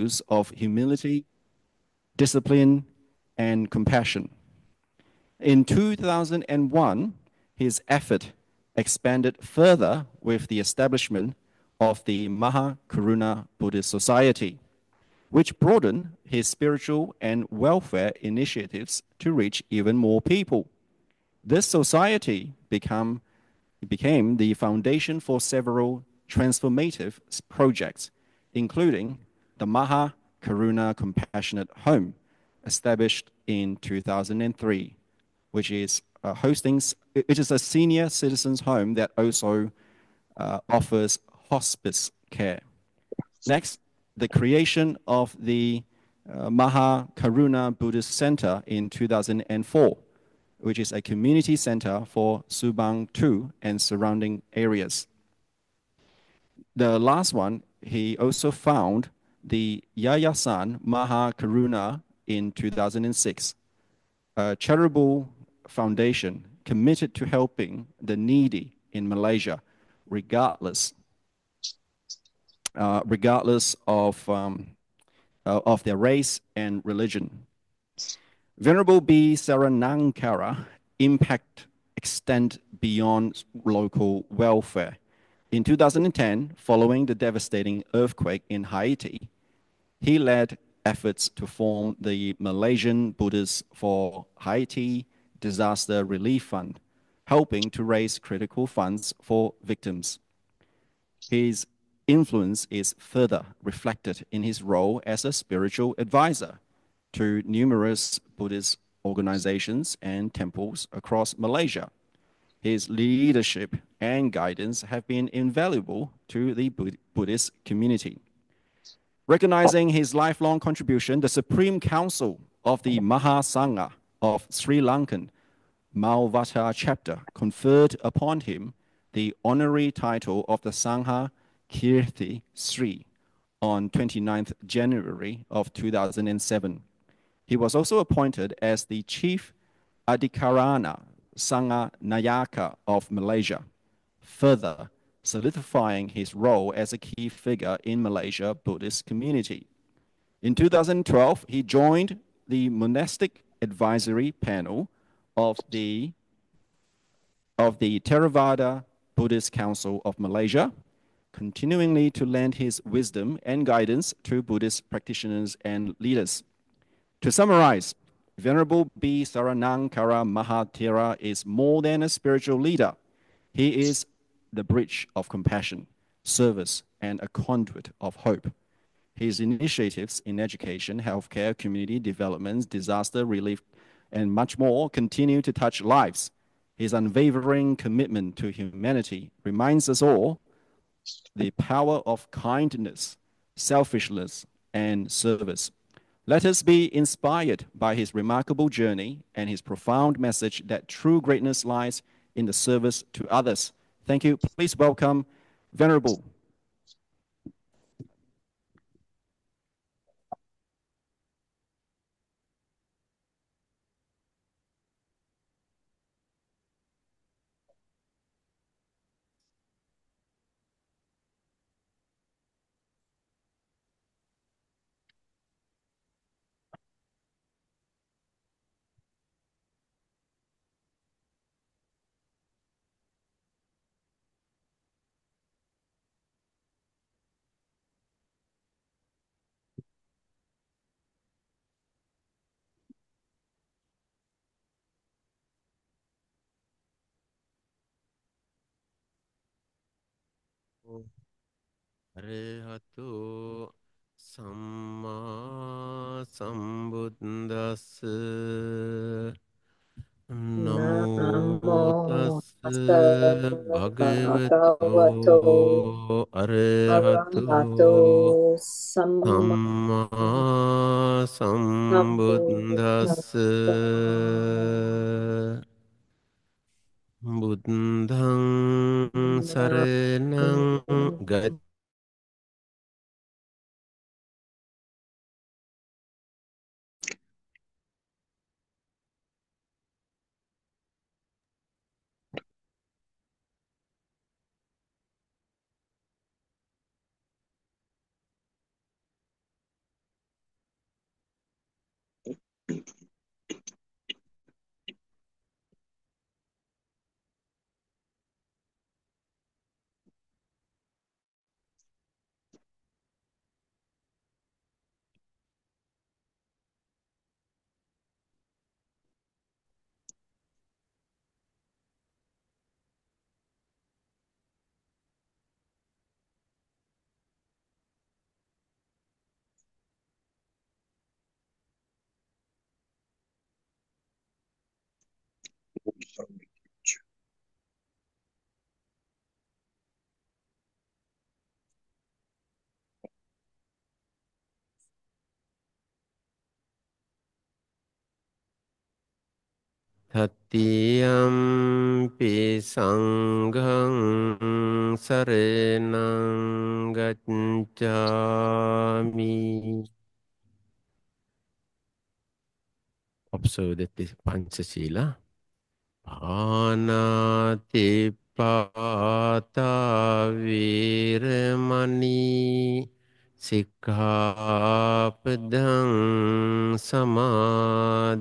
values of humility, discipline, and compassion. In 2001, his effort expanded further with the establishment of the Maha Karuna Buddhist Society, which broadened his spiritual and welfare initiatives to reach even more people. This society became the foundation for several transformative projects, including the Maha Karuna Compassionate Home, established in 2003, which is a senior citizens home that also offers hospice care. Next, the creation of the Maha Karuna Buddhist Center in 2004, which is a community center for Subang 2 and surrounding areas. The last one, he also found the Yayasan Maha Karuna in 2006, a charitable foundation committed to helping the needy in Malaysia, regardless of their race and religion. Venerable B. Saranankara impact extend beyond local welfare. In 2010, following the devastating earthquake in Haiti, he led efforts to form the Malaysian Buddhists for Haiti Disaster Relief Fund, helping to raise critical funds for victims. His influence is further reflected in his role as a spiritual advisor to numerous Buddhist organizations and temples across Malaysia. His leadership and guidance have been invaluable to the Buddhist community. Recognizing his lifelong contribution, the Supreme Council of the Mahasangha of Sri Lankan Bootawatte chapter conferred upon him the honorary title of the Sangha Kirti Sri on 29th January of 2007. He was also appointed as the Chief Adhikarana Sangha Nayaka of Malaysia, further solidifying his role as a key figure in Malaysia Buddhist community. In 2012, he joined the monastic advisory panel of the Theravada Buddhist Council of Malaysia, continuingly to lend his wisdom and guidance to Buddhist practitioners and leaders. To summarize, Venerable B. Saranankara Mahathira is more than a spiritual leader. He is the bridge of compassion, service, and a conduit of hope. His initiatives in education, healthcare, community development, disaster relief, and much more continue to touch lives. His unwavering commitment to humanity reminds us all the power of kindness, selfishness, and service. Let us be inspired by his remarkable journey and his profound message that true greatness lies in the service to others. Thank you. Please welcome Venerable. Arehatu Samma Sambuddhassa Namo Tassa Bhagavato Arehatu Samma Sambuddhassa Buddhaṃ Saraṇaṃ Gacchāmi තතියම්පි සංඝං සරණං ගච්ඡාමි. Observe that this Panchasila. පානාතිපාතා වීරමණී සික්ඛාපදං සමාදියාමි.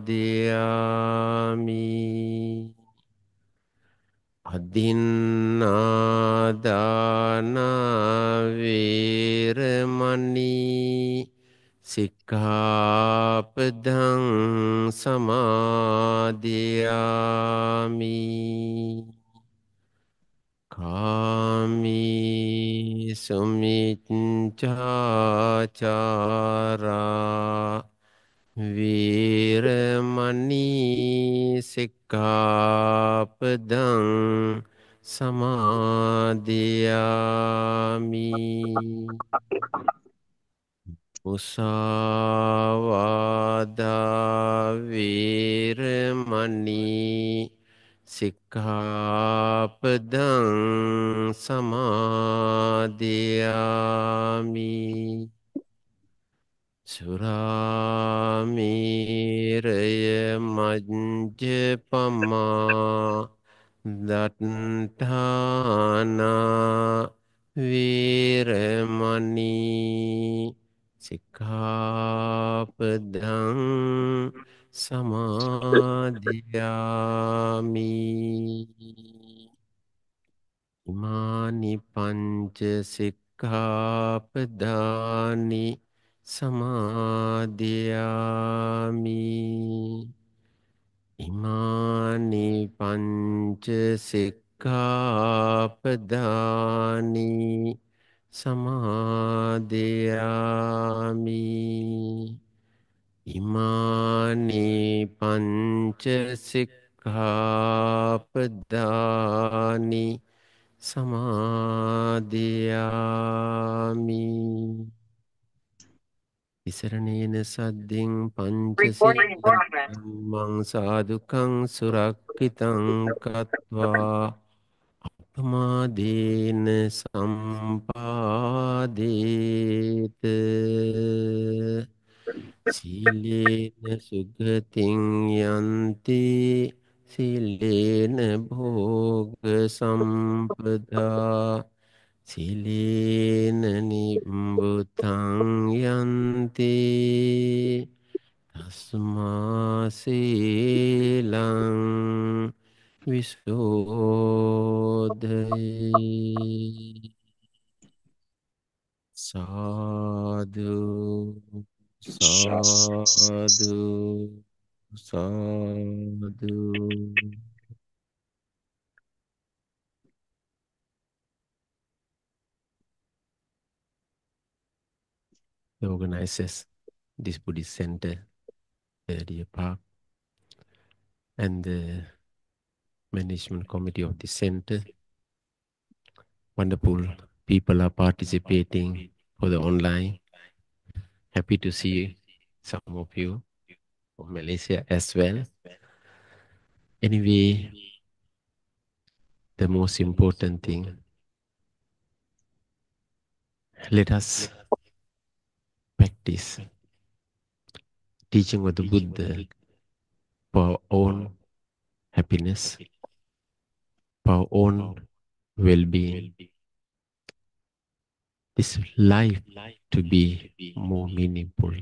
අදින්නාදාන වීරමණී සික්ඛාපදං සමාදියාමි. කාමී සුමිච්ඡාචාරා වීරමණී සික්ඛාපදං සමාදියාමි. මුසාවාදා වීරමණී සික්ඛාපදං සමාදියාමි. සුරාමේරය මජ්ජපමා දත්තානා වීරමණී සික්ඛාපදං සමාදියාමි. ඉමානි පංච සික්ඛාපදානි සමාදියාමි. ඉමානි පංච සික්ඛාපදානි සමාදියාමි. ඉමානි පංච සික්ඛාපදානි සමාදියාමි. ඉසරණේන සද්දින් පංචසීලං සාදුකං සුරක්ඛිතං කତ୍වා අපමාදේන සම්පාදේත. සීලේන සුගතින් යන්ති සීලේන භෝග සම්පදා සීලේන නිබ්බුතං යන්ති තස්මා සීලං විසෝධයි. සාදු සාදු සාදු. The organizers, this Buddhist center, the Deer Park, and the management committee of the center. Wonderful people are participating for the online. Happy to see some of you from Malaysia as well. Anyway, the most important thing, let us practice teaching of the Buddha for our own happiness, for our own well-being. This life to be more meaningful.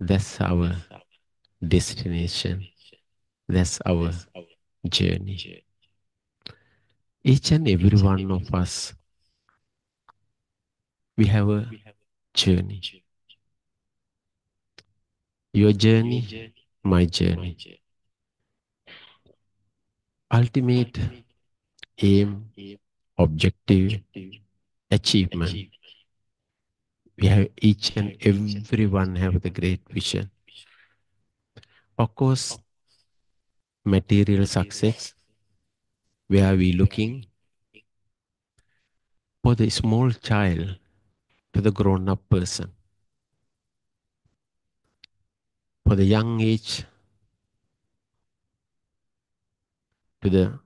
That's our destination. That's our journey. Each and every one of us, we have a journey. Your journey, my journey. Ultimate aim, objective, achievement. We have each and everyone have the great vision. Of course, material success, where are we looking? For the small child to the grown-up person. For the young age to the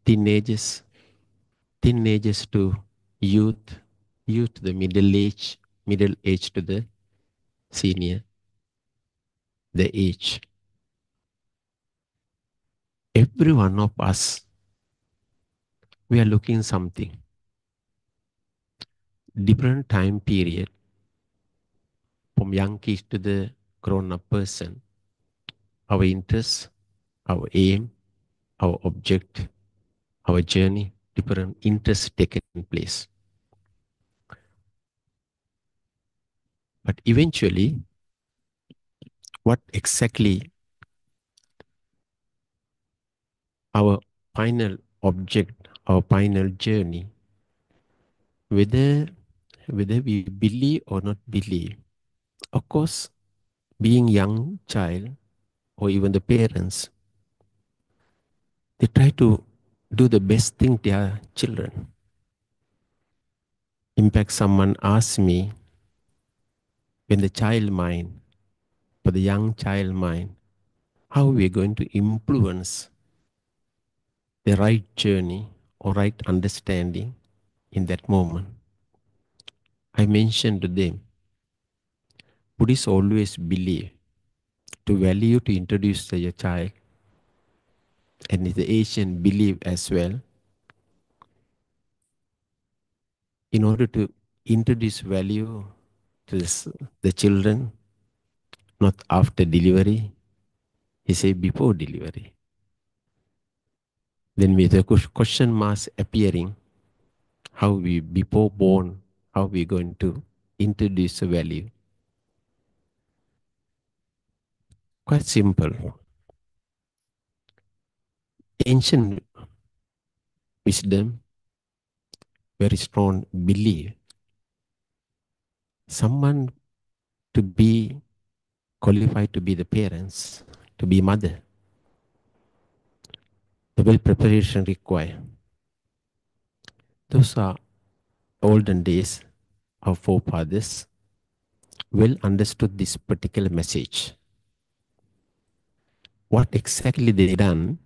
teenagers, teenagers to youth, youth to the middle age to the senior, the age. Every one of us, we are looking something. Different time period, from young kids to the grown-up person, our interests, our aim, our object, our journey, different interests taken place. But eventually, what exactly our final object, our final journey, whether we believe or not believe, of course, being young child or even the parents, they try to do the best thing to their children. In fact, someone asked me, when the child mind, for the young child mind, how we are going to influence the right journey or right understanding in that moment. I mentioned to them, Buddhists always believe to value to introduce to your child, and the Asian believe as well, in order to introduce value to the children, not after delivery, he said before delivery. Then with the question marks appearing, how we before born, how we going to introduce the value? Quite simple. Ancient wisdom, very strong belief. Someone to be qualified to be the parents, to be mother, the well preparation required. Those are olden days, our forefathers well understood this particular message. What exactly they done,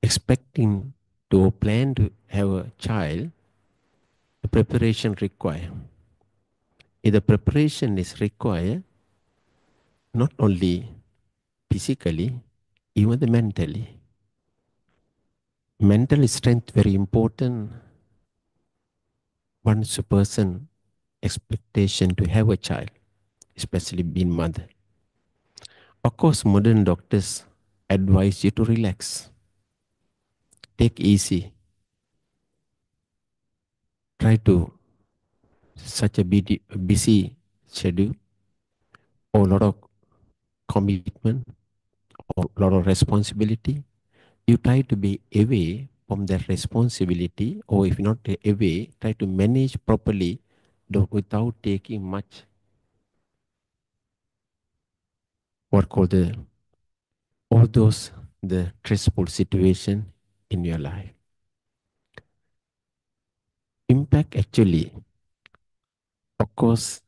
expecting to plan to have a child, the preparation required. If the preparation is required, not only physically, even the mentally. Mental strength very important. Once a person expectation to have a child, especially being mother. Of course, modern doctors advise you to relax, take easy, try to such a busy schedule, or a lot of commitment, or a lot of responsibility. You try to be away from that responsibility, or if not away, try to manage properly without taking much what called all those the stressful situation in your life. Impact actually, of course,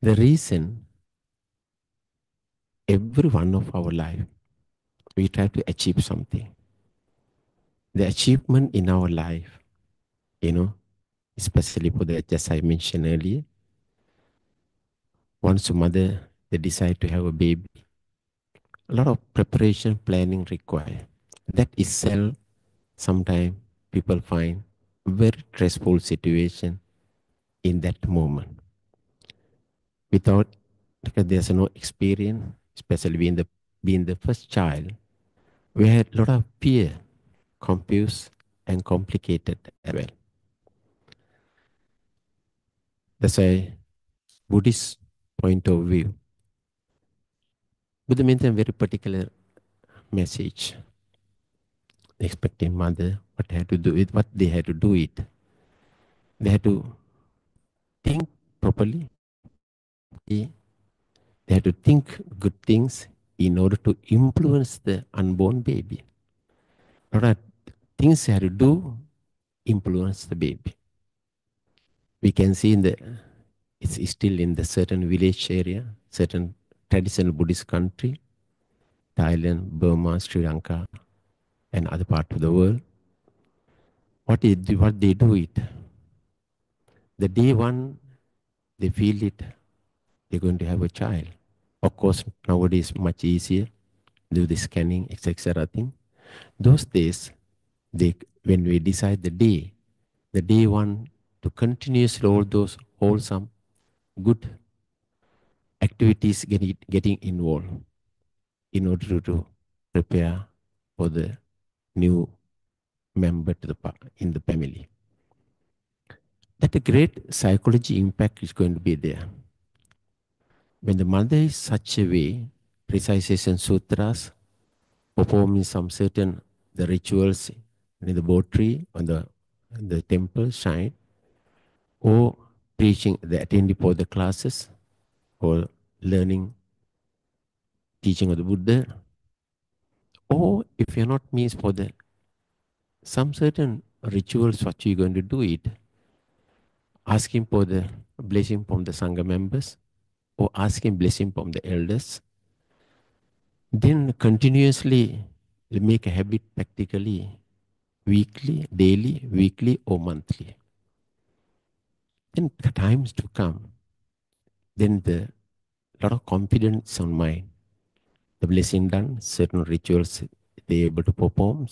the reason every one of our life, we try to achieve something. The achievement in our life, especially for the, as I mentioned earlier, once a mother, they decide to have a baby, a lot of preparation planning required. That itself, sometimes people find very stressful situation in that moment. Without, because there's no experience, especially being the first child, we had a lot of fear, confused and complicated as well. That's why Buddhist point of view, Buddha maintain very particular message, expecting mother, what they had to do it, what they had to do it. They had to think properly. They had to think good things in order to influence the unborn baby. A lot of things they had to do influence the baby. We can see it's still in the certain village area, certain traditional Buddhist country, Thailand, Burma, Sri Lanka, and other part of the world. What they do it, the day one they feel it, they're going to have a child. Of course, nowadays much easier, do the scanning, etc. thing. Those days, when we decide the day one to continuously all those wholesome, good activities getting involved in order to prepare for the new member in the family. That a great psychology impact is going to be there. When the mother is such a way, recitation sutras, performing some certain the rituals in the tree on the temple shrine, or preaching, attending for the classes, or learning, teaching of the Buddha, or if you're not means for the some certain rituals, what you're going to do it, asking for the blessing from the Sangha members, or asking blessing from the elders, then continuously make a habit practically, weekly, daily, weekly, or monthly. Then the times to come, then the lot of confidence on mind. The blessing done, certain rituals they able to perform.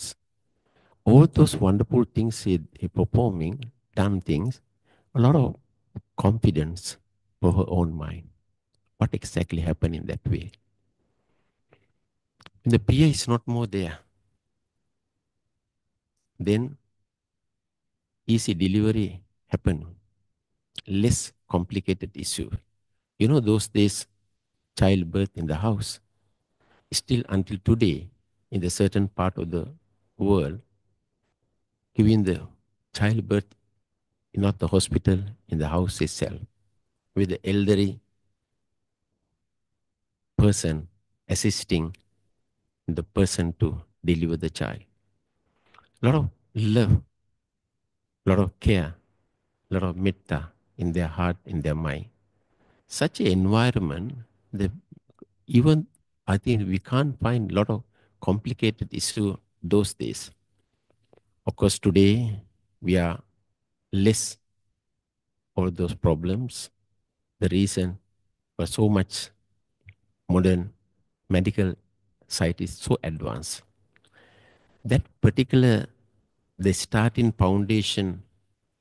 All those wonderful things he performing, done things, a lot of confidence for her own mind. What exactly happened in that way? When the fear is not more there, then easy delivery happen, less complicated issue. You know, those days, childbirth in the house, still until today, in the certain part of the world, giving the childbirth not the hospital, in the house itself, with the elderly person assisting the person to deliver the child. A lot of love, a lot of care, a lot of metta in their heart, in their mind. Such an environment, even I think we can't find a lot of complicated issue those days. Of course, today we are less all those problems. The reason for so much modern medical side is so advanced. That particular, the starting foundation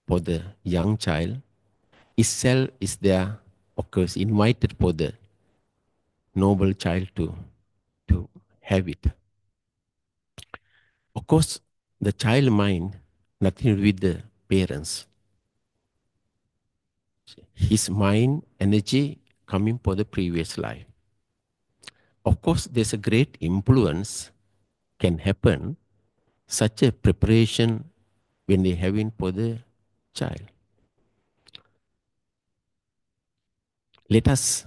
for the young child itself is there, of course, invited for the noble child to have it. Of course, the child mind, nothing with the parents. His mind, energy coming for the previous life. Of course, there's a great influence can happen, such a preparation when they having for the child. Let us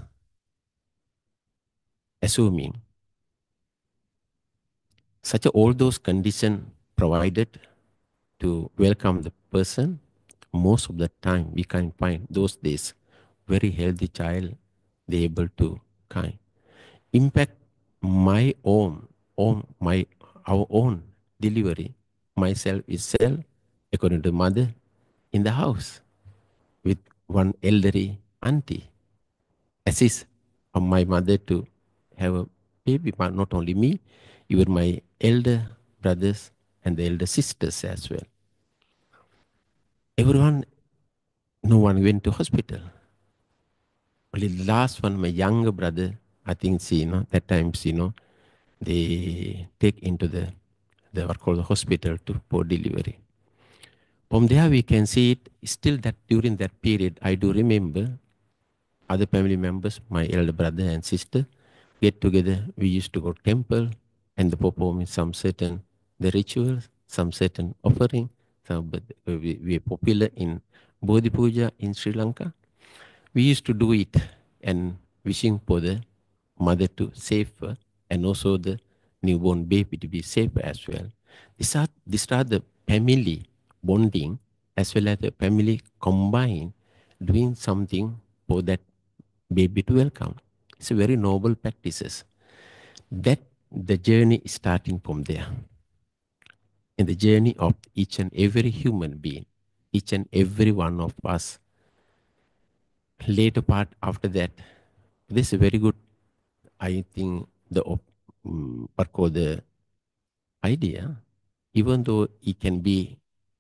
assuming such all those conditions provided to welcome the person, most of the time we can find those days very healthy child, they able to kind. In fact, our own delivery, myself itself, according to mother, in the house with one elderly auntie, assist of my mother to have a baby, but not only me, even my elder brothers and the elder sisters as well. Everyone, no one went to hospital. Only the last one, my younger brother, I think, that times, they take into the what called the hospital for delivery. From there, we can see it still that during that period, I do remember other family members, my elder brother and sister, get together. We used to go to temple and perform some certain the rituals, some certain offering. We are popular in Bodhi Puja in Sri Lanka. We used to do it and wishing for the mother to save her and also the newborn baby to be safe as well. These are the family bonding as well as the family combined doing something for that baby to welcome. It's a very noble practices. That the journey is starting from there. In the journey of each and every human being, each and every one of us. Later part after that, this is very good. I think the what called the idea, even though it can be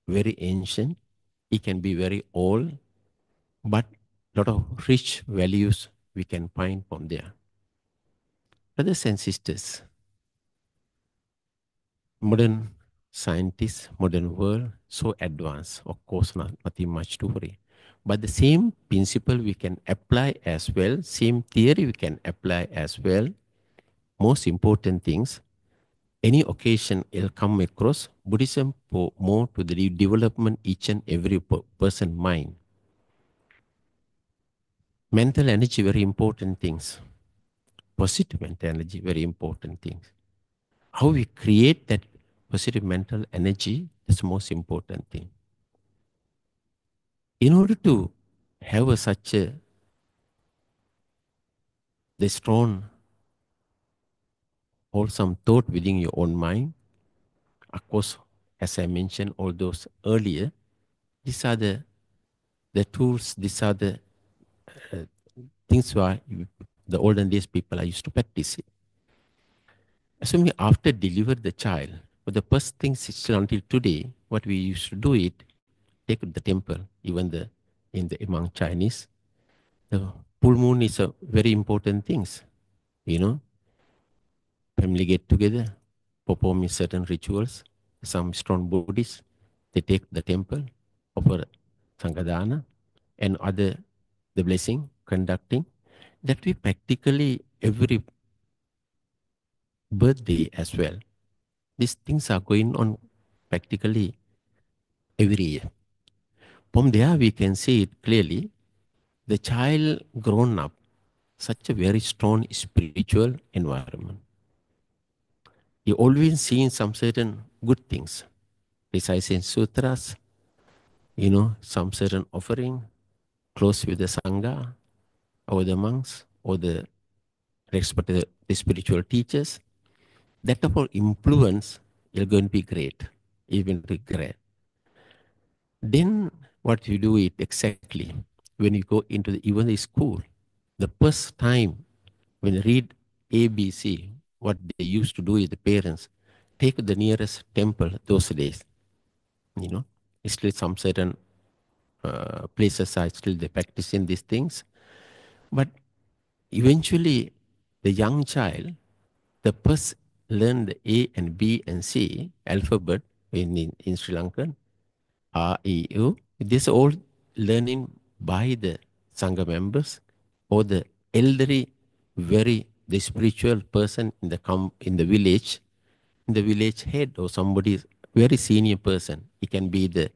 very ancient, it can be very old, but a lot of rich values we can find from there. Brothers and sisters, modern scientists, modern world, so advanced, of course nothing much to worry. But the same principle we can apply as well, same theory we can apply as well. Most important things, any occasion it'll come across, Buddhism for more to the development each and every person mind. Mental energy, very important things. Positive mental energy, very important things. How we create that positive mental energy is the most important thing. In order to have the strong, wholesome thought within your own mind, of course, as I mentioned all those earlier, these are the tools, these are the things why the olden days people are used to practice it. Assuming after deliver the child, but the first thing still until today, what we used to do it, take the temple, even among Chinese, the full moon is a very important things, you know. Family get together, performing certain rituals. Some strong Buddhists, they take the temple, offer Sanghadana and other the blessing, conducting. That we practically every birthday as well. These things are going on practically every year. From there we can see it clearly. The child grown up, such a very strong spiritual environment. You always seeing some certain good things. Reciting sutras, some certain offering, close with the Sangha, or the monks, or the respected the spiritual teachers. That of all influence is going to be great, even regret. Then what you do it exactly when you go into even the school, the first time when you read ABC, what they used to do is the parents take the nearest temple those days. Still some certain places are still they practicing these things, but eventually the young child, the first learn the A and B and C alphabet in Sri Lanka, R, E, U. This all learning by the Sangha members or the elderly, the spiritual person in the village head or somebody very senior person. It can be the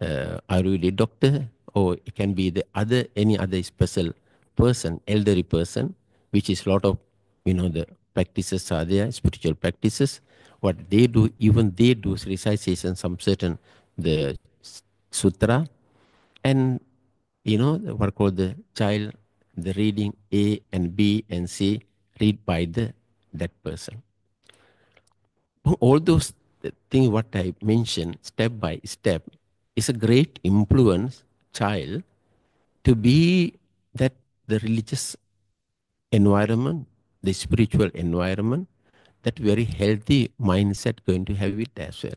Ayurvedic doctor, or it can be any other special person, elderly person, which is a lot of the practices are there, spiritual practices. What they do, even they do recitation, some certain the sutra, and what called the child, the reading A and B and C, read by that person. All those things what I mentioned, step by step, is a great influence child to be that the religious environment, the spiritual environment, that very healthy mindset going to have it as well.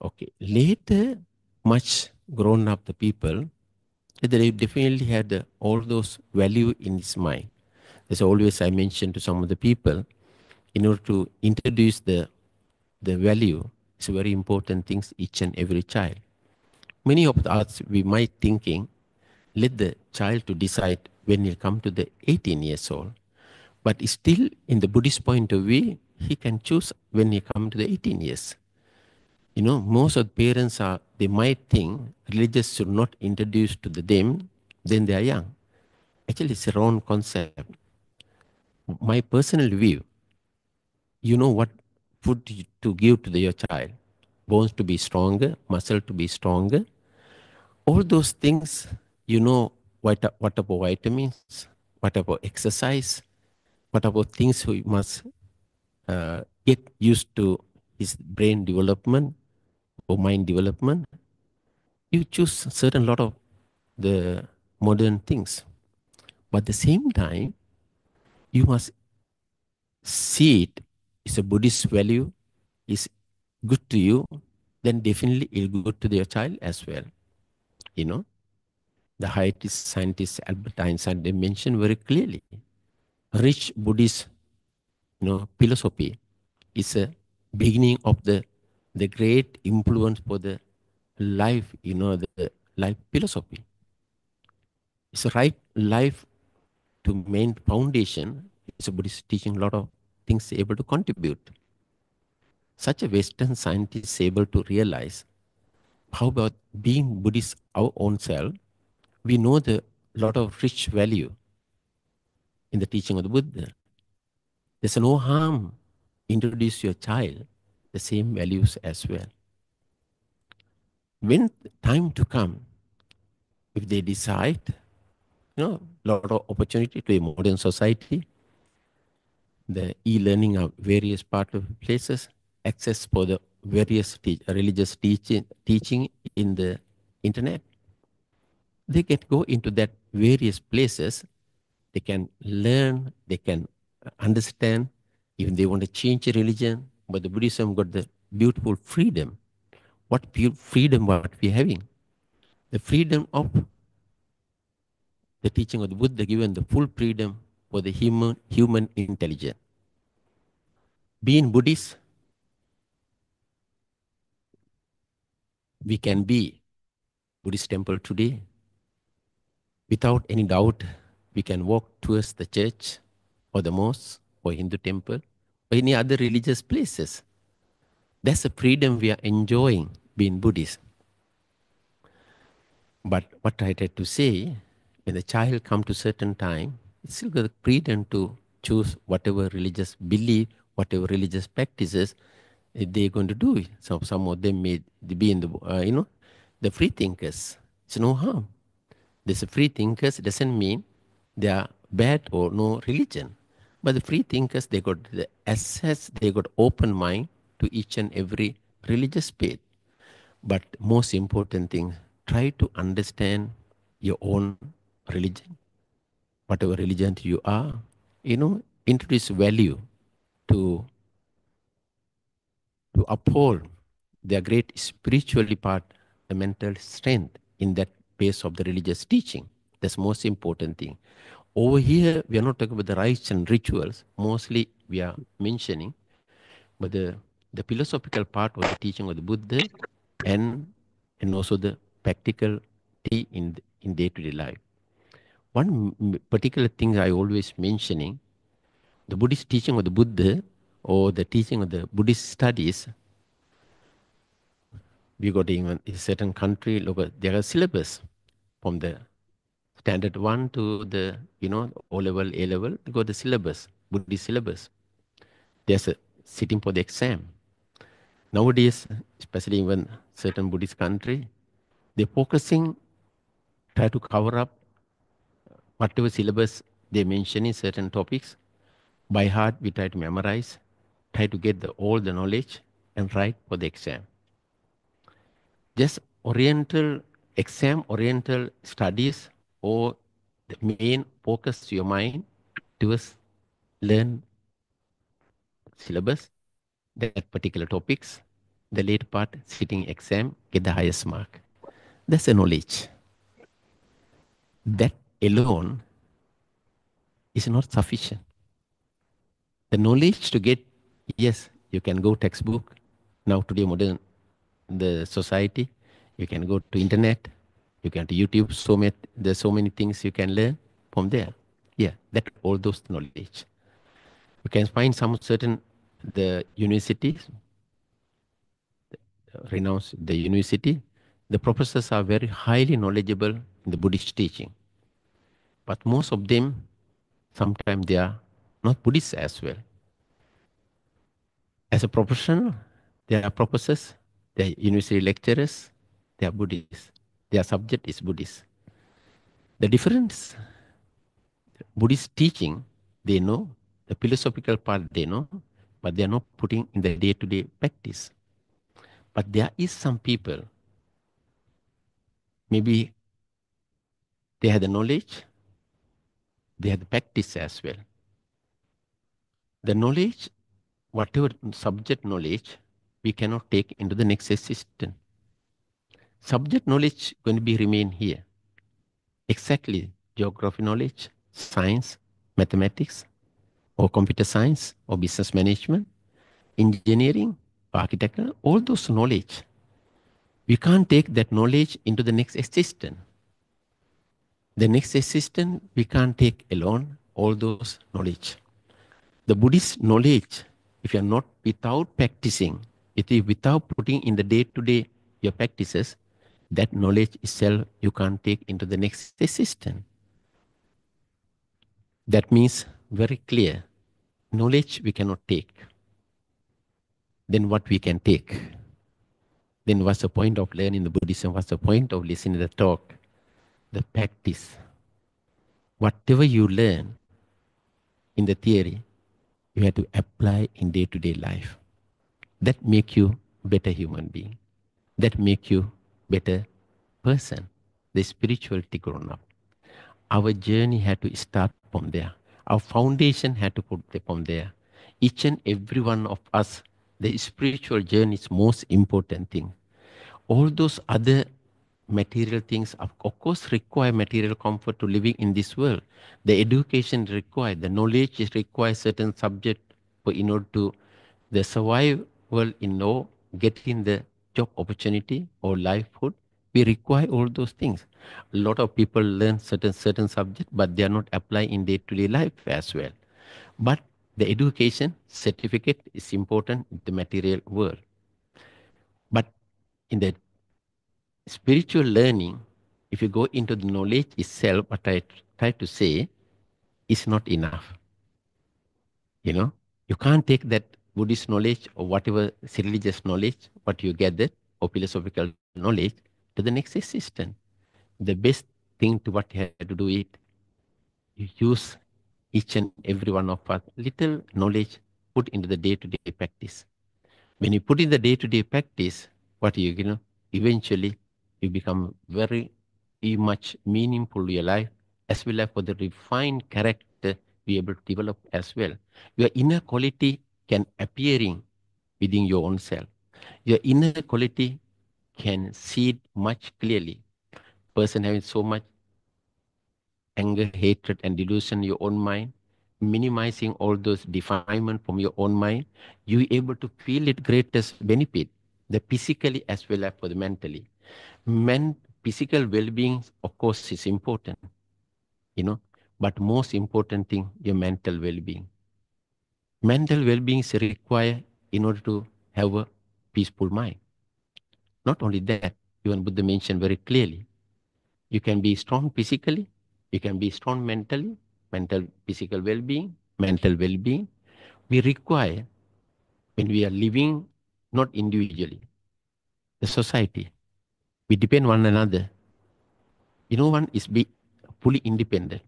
Okay, later, much grown up the people, they definitely had all those value in his mind. As always I mentioned to some of the people, in order to introduce the value, it's a very important things each and every child. Many of us, we might thinking, let the child to decide when he come to the 18 years old. But still, in the Buddhist point of view, he can choose when he come to the 18 years. Most of the parents they might think religious should not introduce to them when they are young. Actually, it's a wrong concept. My personal view, what food to give to your child? Bones to be stronger, muscle to be stronger, All those things, you know, what about vitamins, what about exercise, what about things we must get used to his brain development or mind development. You choose certain lot of the modern things, but at the same time, you must see it is a Buddhist value, is good to you, then definitely it will good to their child as well. You know, the highest scientist Albert Einstein, they mentioned very clearly, rich Buddhist, philosophy is a beginning of the great influence for the life, the life philosophy. It's a right life to main foundation. It's a Buddhist teaching a lot of things able to contribute. Such a Western scientist is able to realize how about being Buddhist our own self, we know the lot of rich value in the teaching of the Buddha. There's no harm introduce your child the same values as well. When time to come, if they decide, lot of opportunity to a modern society, the e-learning of various part of places, access for the various religious teaching in the internet. They can go into that various places. They can learn, they can understand, even they want to change religion. But the Buddhism got the beautiful freedom. What freedom what we're having? The freedom of the teaching of the Buddha given the full freedom for the human intelligence. Being Buddhist, we can be Buddhist temple today. Without any doubt, we can walk towards the church or the mosque or Hindu temple or any other religious places. That's the freedom we are enjoying being Buddhist. But what I try to say, when the child come to certain time, it's still got the freedom to choose whatever religious belief, whatever religious practices they're going to do. So some of them may be in the free thinkers. It's no harm. There's a free thinkers doesn't mean they are bad or no religion. But the free thinkers, they got the access, they got open mind to each and every religious faith. But most important thing, try to understand your own religion, whatever religion you are, introduce value to uphold their great spiritually part, the mental strength in that base of the religious teaching. That's most important thing. Over here, we are not talking about the rites and rituals. Mostly we are mentioning, but the philosophical part of the teaching of the Buddha and also the practical in day-to-day life. One particular thing I always mentioning, the Buddhist teaching of the Buddha or the teaching of the Buddhist studies, we got even in certain country, look at there are syllabus from the standard 1 to the, O level, A level, they got the syllabus, Buddhist syllabus. There's a sitting for the exam. Nowadays, especially even certain Buddhist country, they're focusing, try to cover up whatever syllabus they mention in certain topics. By heart, we try to memorize, try to get all the knowledge and write for the exam. Just exam oriental studies or the main focus to your mind towards learn syllabus, that particular topics, the later part, sitting exam, get the highest mark. That's the knowledge. That alone is not sufficient. The knowledge to get, yes, you can go textbook. Now today modern, the society, you can go to internet, you can to YouTube, there's so many things you can learn from there. Yeah, that all those knowledge. You can find some certain, the universities, renounce the university, the professors are very highly knowledgeable in the Buddhist teaching. But most of them, sometimes they are not Buddhists as well. As a professional, they are professors, they are university lecturers, they are Buddhists. Their subject is Buddhist. The difference, Buddhist teaching, they know, the philosophical part they know, but they are not putting in the day-to-day practice. But there is some people, maybe they have the knowledge, they have the practice as well. The knowledge, whatever subject knowledge, we cannot take into the next existence. Subject knowledge going to be remain here. Exactly, geography knowledge, science, mathematics, or computer science, or business management, engineering, architecture, all those knowledge. We can't take that knowledge into the next existence. The next existence, we can't take alone all those knowledge. The Buddhist knowledge, if you are not without practicing, if you without putting in the day-to-day your practices, that knowledge itself you can't take into the next existence. That means very clear, knowledge we cannot take. Then what we can take? Then what's the point of learning the Buddhism? What's the point of listening to the talk? The practice. Whatever you learn in the theory, you have to apply in day-to-day life. That make you better human being. That make you better person. The spirituality grown up. Our journey had to start from there. Our foundation had to put from there. Each and every one of us, the spiritual journey is most important thing. All those other material things, of course, require material comfort to living in this world. The education required, the knowledge is required certain subject for in order to the survival getting the job opportunity or livelihood. We require all those things. A lot of people learn certain subject, but they are not applying in day-to-day life as well. But the education certificate is important in the material world. But in the spiritual learning, if you go into the knowledge itself, what I try to say, is not enough. You can't take that Buddhist knowledge or whatever religious knowledge, what you gathered, or philosophical knowledge, to the next existence. The best thing to what you have to do is, you use each and every one of us little knowledge, put into the day-to-day practice. When you put in the day-to-day practice, what eventually you become very much meaningful to your life, as well as for the refined character be able to develop as well. Your inner quality can appearing within your own self. Your inner quality can see it much clearly. Person having so much anger, hatred, and delusion in your own mind, minimizing all those defilement from your own mind, you able to feel it greatest benefit, the physically as well as for the mentally. Physical well-being, of course, is important, but most important thing, your mental well-being. Mental well-being is required in order to have a peaceful mind. Not only that, even Buddha mentioned very clearly, you can be strong physically, you can be strong mentally, physical well-being, mental well-being. We require, when we are living, not individually, the society, we depend on one another. No one is fully independent.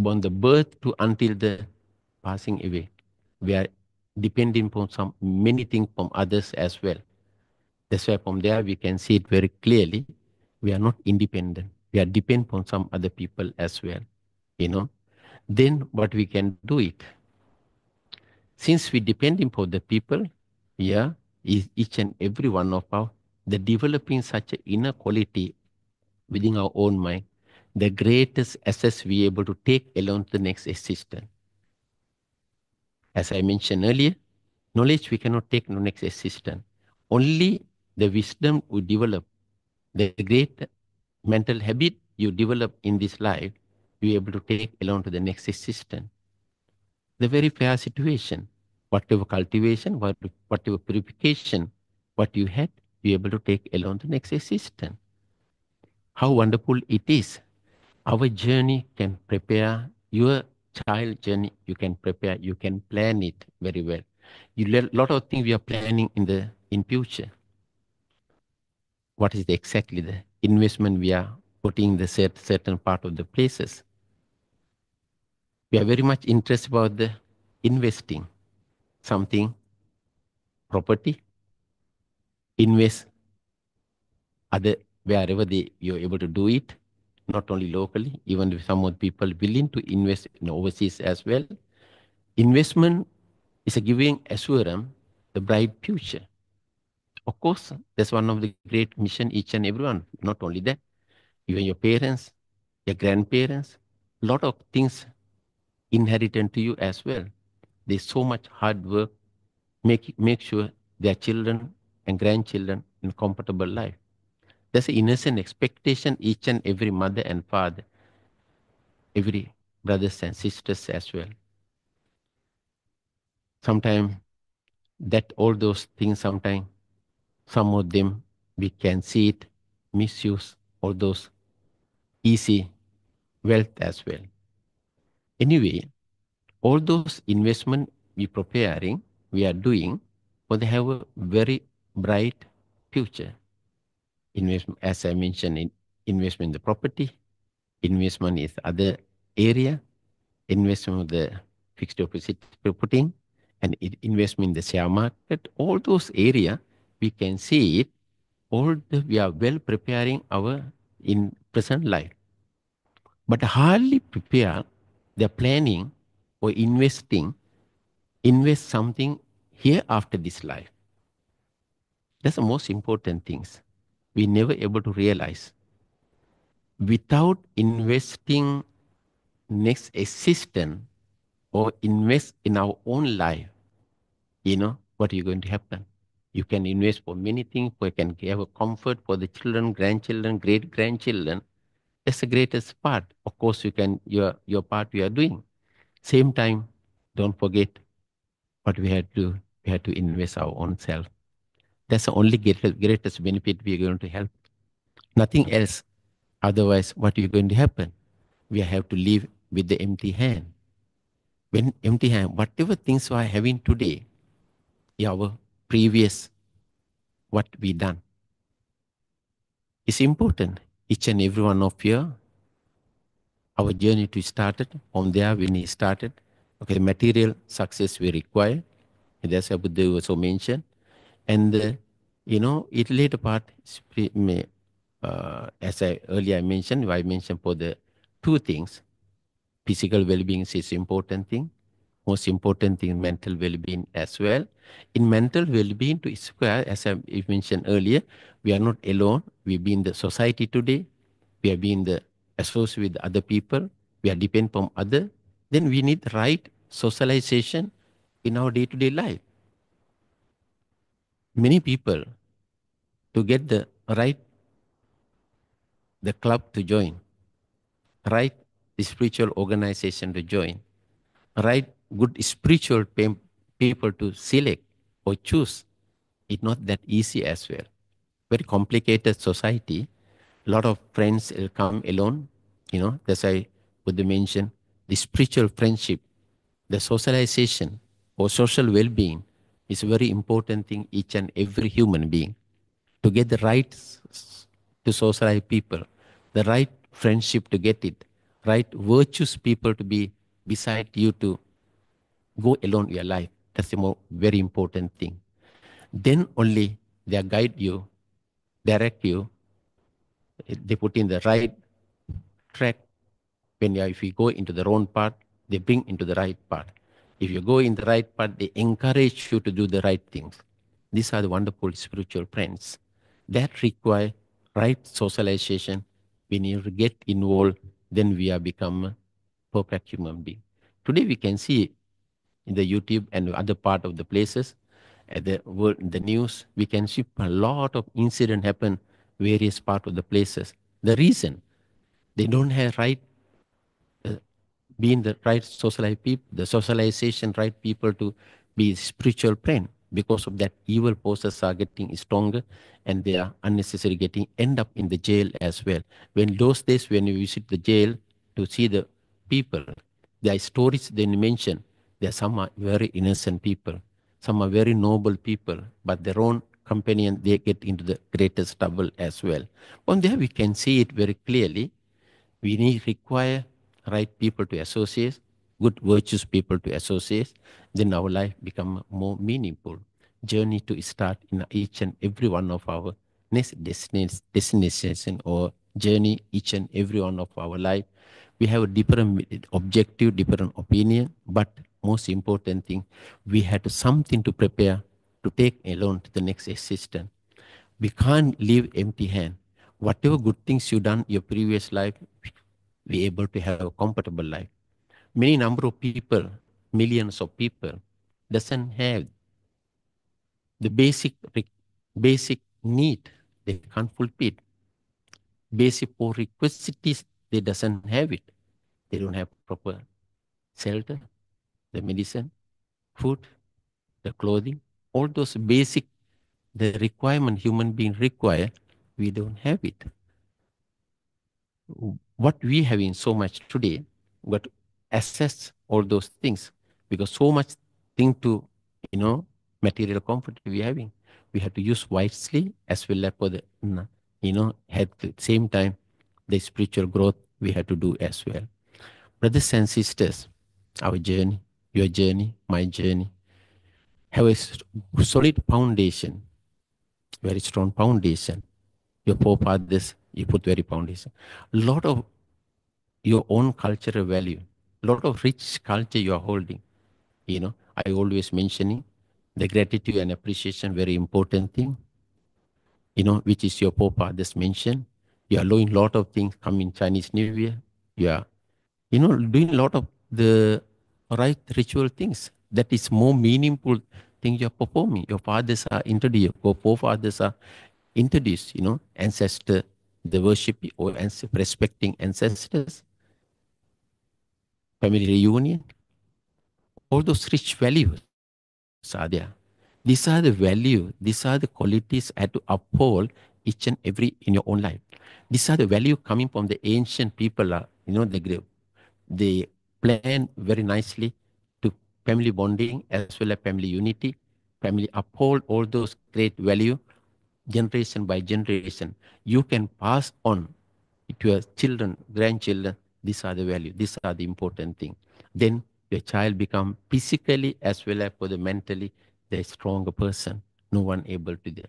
From the birth to until the passing away, we are depending upon many things from others as well. That's why from there we can see it very clearly. We are not independent. We are dependent upon some other people as well. Then what we can do it. Since we depend upon the people, is each and every one of us, the developing such an inner quality within our own mind, the greatest assets we are able to take along to the next existence. As I mentioned earlier, knowledge we cannot take to the next existence. Only the wisdom we develop, the great mental habit you develop in this life, you are able to take along to the next existence. The very fair situation, whatever cultivation, whatever purification, what you had, you are able to take along to the next existence. How wonderful it is. Our journey can prepare your child journey. You can prepare, you can plan it very well. A lot of things we are planning in future. What is exactly the investment we are putting the certain part of the places. We are very much interested about the investing something, property, invest other wherever you're able to do it, not only locally, even if some of the people willing to invest in overseas as well. Investment is a giving assurance the bright future. Of course, that's one of the great mission each and everyone. Not only that, even your parents, your grandparents, a lot of things inherited to you as well. There's so much hard work, make sure their children and grandchildren in comfortable life. There's an innocent expectation each and every mother and father, every brothers and sisters as well. Sometimes that all those things, sometimes some of them we can see it, misuse all those easy wealth as well. Anyway, all those investment we are doing, but they have a very bright future. Investment, as I mentioned, in investment in the property, investment is other area, investment of the fixed deposit putting, and investment in the share market. All those area we can see it. We are well preparing our in present life, but hardly prepare the planning or invest something here after this life. That's the most important things. We never able to realize. Without investing next existence or invest in our own life, what is going to happen? You can invest for many things. You can have a comfort for the children, grandchildren, great grandchildren. That's the greatest part. Of course, you can your part we are doing. Same time, don't forget what we had to invest our own self. That's the only greatest benefit we are going to help. Nothing else. Otherwise, what is going to happen? We have to live with the empty hand. When empty hand, whatever things we are having today, our previous, what we done, is important. Each and every one of you, our journey to started, from there when we started, okay, material success we require. That's what Buddha also mentioned. And, it later part, as I earlier mentioned, I mentioned for the two things, physical well-being is important thing. Most important thing, mental well-being as well. In mental well-being to square, as I mentioned earlier, we are not alone. We be in the society today. We are being the associate with other people. We are dependent on other. Then we need right socialization in our day-to-day life. Many people, to get the right the club to join, right the spiritual organization to join, right good spiritual people to select or choose, it's not that easy as well. Very complicated society. A lot of friends will come alone. That's why Buddha mentioned the spiritual friendship, the socialization or social well-being is a very important thing each and every human being. To get the right to socialize people, the right friendship to get it, right virtuous people to be beside you to go along your life. That's the more very important thing. Then only they guide you, direct you, they put in the right track. If you go into the wrong path, they bring into the right path. If you go in the right path, they encourage you to do the right things. These are the wonderful spiritual friends. That require right socialization. We need to get involved, then we are become a perfect human being. Today we can see in the YouTube and other part of the places, at the world, the news, we can see a lot of incident happen various part of the places. The reason they don't have right being the right socialized people, the socialization right people to be spiritual friend. Because of that, evil forces are getting stronger, and they are unnecessarily getting end up in the jail as well. When those days when you visit the jail to see the people, there are stories they mention. There are some are very innocent people, some are very noble people, but their own companion, they get into the greatest trouble as well. On there, we can see it very clearly. We require right people to associate, good virtuous people to associate, then our life become more meaningful. Journey to start in each and every one of our next destination or journey, each and every one of our life. We have a different objective, different opinion, but most important thing, we had something to prepare to take alone to the next existence. We can't live empty hand. Whatever good things you done your previous life, be able to have a comfortable life. Many number of people, millions of people, doesn't have the basic need. They can't fulfill. Basic poor requisites, they doesn't have it. They don't have proper shelter, the medicine, food, the clothing, all those basic, the requirement human being require, we don't have it. What we having so much today, but assess all those things, because so much thing to, material comfort we having. We have to use wisely as well as for the, at the same time, the spiritual growth we have to do as well. Brothers and sisters, our journey, your journey, my journey, have a solid foundation, very strong foundation. Your forefathers, you put very foundation. A lot of your own cultural value, a lot of rich culture you are holding. I always mentioning the gratitude and appreciation, very important thing, which is your forefathers mentioned. You are doing a lot of things coming Chinese New Year. You are, doing a lot of the right ritual things. That is more meaningful thing you are performing. Your fathers are introduced, your forefathers are introduced, ancestor, the worship or respecting ancestors, family reunion, all those rich values are there. These are the value, these are the qualities I have to uphold each and every in your own life. These are the value coming from the ancient people, they plan very nicely to family bonding as well as family unity, family uphold all those great value, generation by generation. You can pass on to your children, grandchildren, these are the value, these are the important thing. Then your child become physically as well as for the mentally, the stronger person. No one able to do.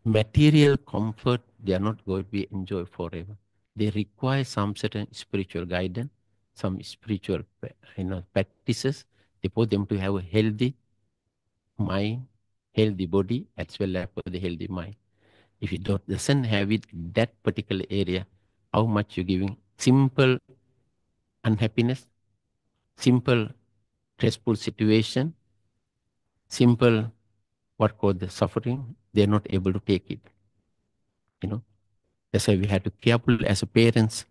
Material comfort, they are not going to be enjoyed forever. They require some certain spiritual guidance, some spiritual practices. They put them to have a healthy mind, healthy body, as well as for the healthy mind. If you doesn't have it, that particular area, how much you're giving, simple unhappiness, simple stressful situation, simple what called the suffering, they're not able to take it. That's why we have to be careful as a parents.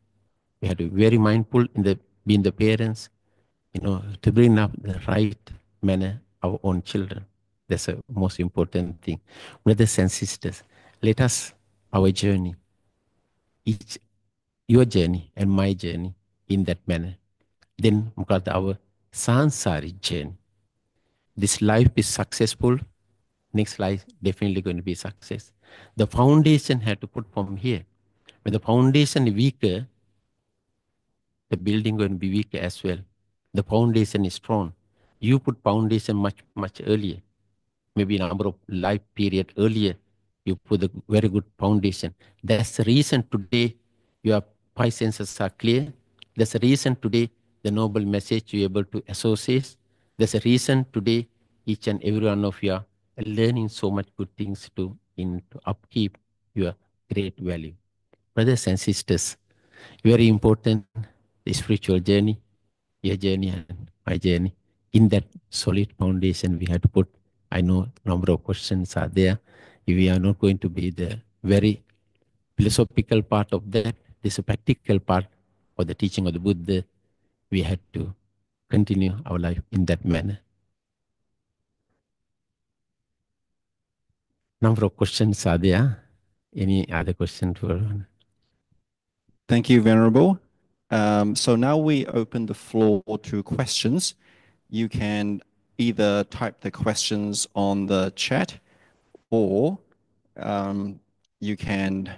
We have to be very mindful in being the parents, to bring up the right manner our own children. That's the most important thing. Brothers and sisters, let us, our journey, each your journey and my journey in that manner. Then our sansari journey. This life is successful. Next life definitely going to be success. The foundation had to put from here. When the foundation is weaker, the building going to be weaker as well. The foundation is strong. You put foundation much earlier. Maybe a number of life period earlier, you put a very good foundation. That's the reason today your five senses are clear. That's the reason today the noble message you're able to associate. There's a reason today each and every one of you are learning so much good things to upkeep your great value. Brothers and sisters, very important, the spiritual journey, your journey and my journey. In that solid foundation we have to put, I know a number of questions are there. We are not going to be the very philosophical part of that. This is a practical part of the teaching of the Buddha. We had to continue our life in that manner. Number of questions are there. Any other question for? Thank you, Venerable. So now we open the floor to questions. You can either type the questions on the chat or you can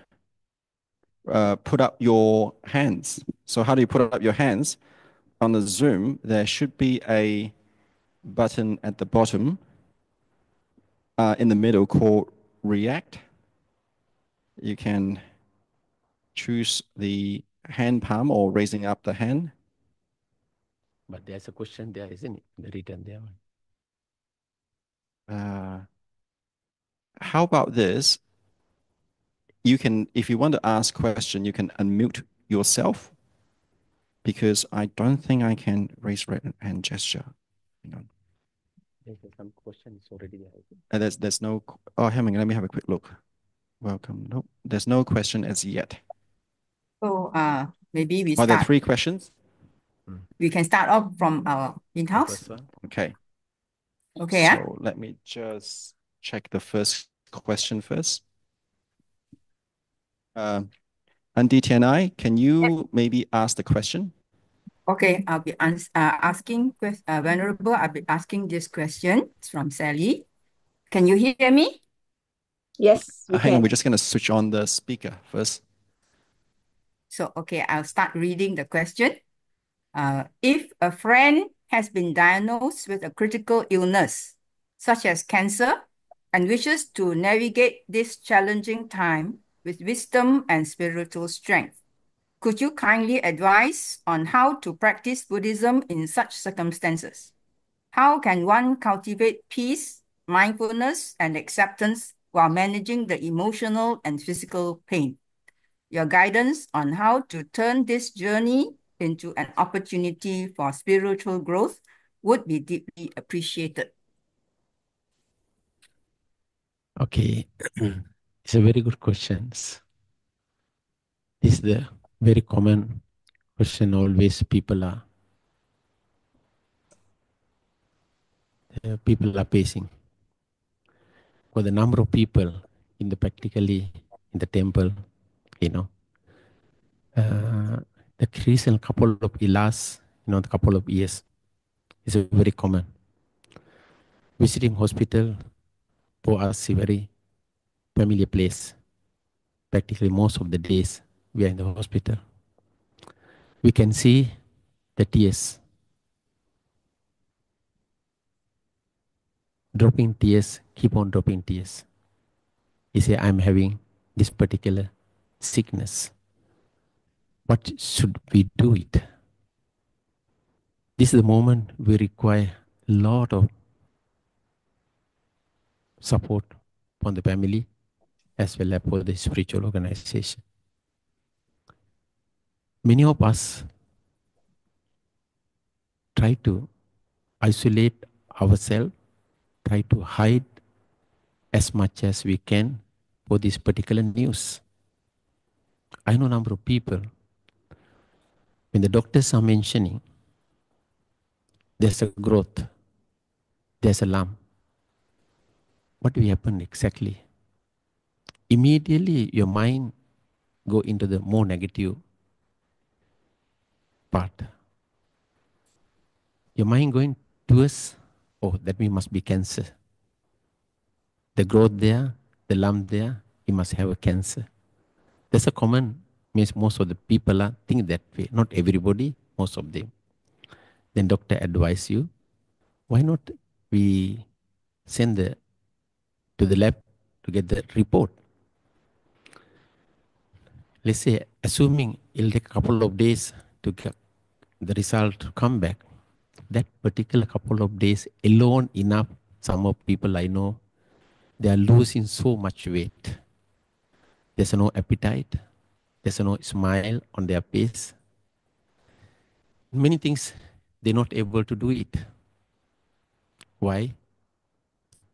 put up your hands. So how do you put up your hands? On the Zoom, there should be a button at the bottom in the middle called React. You can choose the hand palm or raising up the hand. But there's a question there, isn't it? The written there. How about this? You can, if you want to ask a question, you can unmute yourself, because I don't think I can raise hand gesture. Hang on. There's some questions already there. There's no, oh, hang on, let me have a quick look. Welcome. Nope, there's no question as yet. So maybe we Are there start. 3 questions? We can start off from our in-house. Okay. Okay. So let me just check the first question first. Andi Tianai, can you maybe ask the question? Okay, I'll be asking, Venerable, I'll be asking this question. It's from Sally. Can you hear me? Yes, we Hang on, can. we're just going to switch on the speaker first. So, okay, I'll start reading the question. If a friend has been diagnosed with a critical illness, such as cancer, and wishes to navigate this challenging time with wisdom and spiritual strength, could you kindly advise on how to practice Buddhism in such circumstances? How can one cultivate peace, mindfulness, and acceptance while managing the emotional and physical pain? Your guidance on how to turn this journey into an opportunity for spiritual growth would be deeply appreciated. Okay, it's a very good question. This is the very common question always people are facing. For the number of people in the practically in the temple, the recent couple of last, the couple of years is a very common. Visiting hospital for us is a very familiar place. Practically most of the days we are in the hospital. We can see the tears. Dropping tears, keep on dropping tears. He say, I'm having this particular sickness. What should we do it? This is the moment we require a lot of support from the family as well as for the spiritual organization. Many of us try to isolate ourselves, try to hide as much as we can for this particular news. I know a number of people, when the doctors are mentioning there's a growth, there's a lump, what will happen exactly? Immediately your mind go into the more negative part. Your mind going towards, oh, that means must be cancer. The growth there, the lump there, it must have a cancer. That's a common, means most of the people are think that way. Not everybody, most of them. Then doctor advise you, why not we send to the lab to get the report? Let's say, assuming it'll take a couple of days to get the result to come back. That particular couple of days alone enough, some of people I know, they are losing so much weight. There's no appetite. There's no smile on their face. Many things they're not able to do it. Why?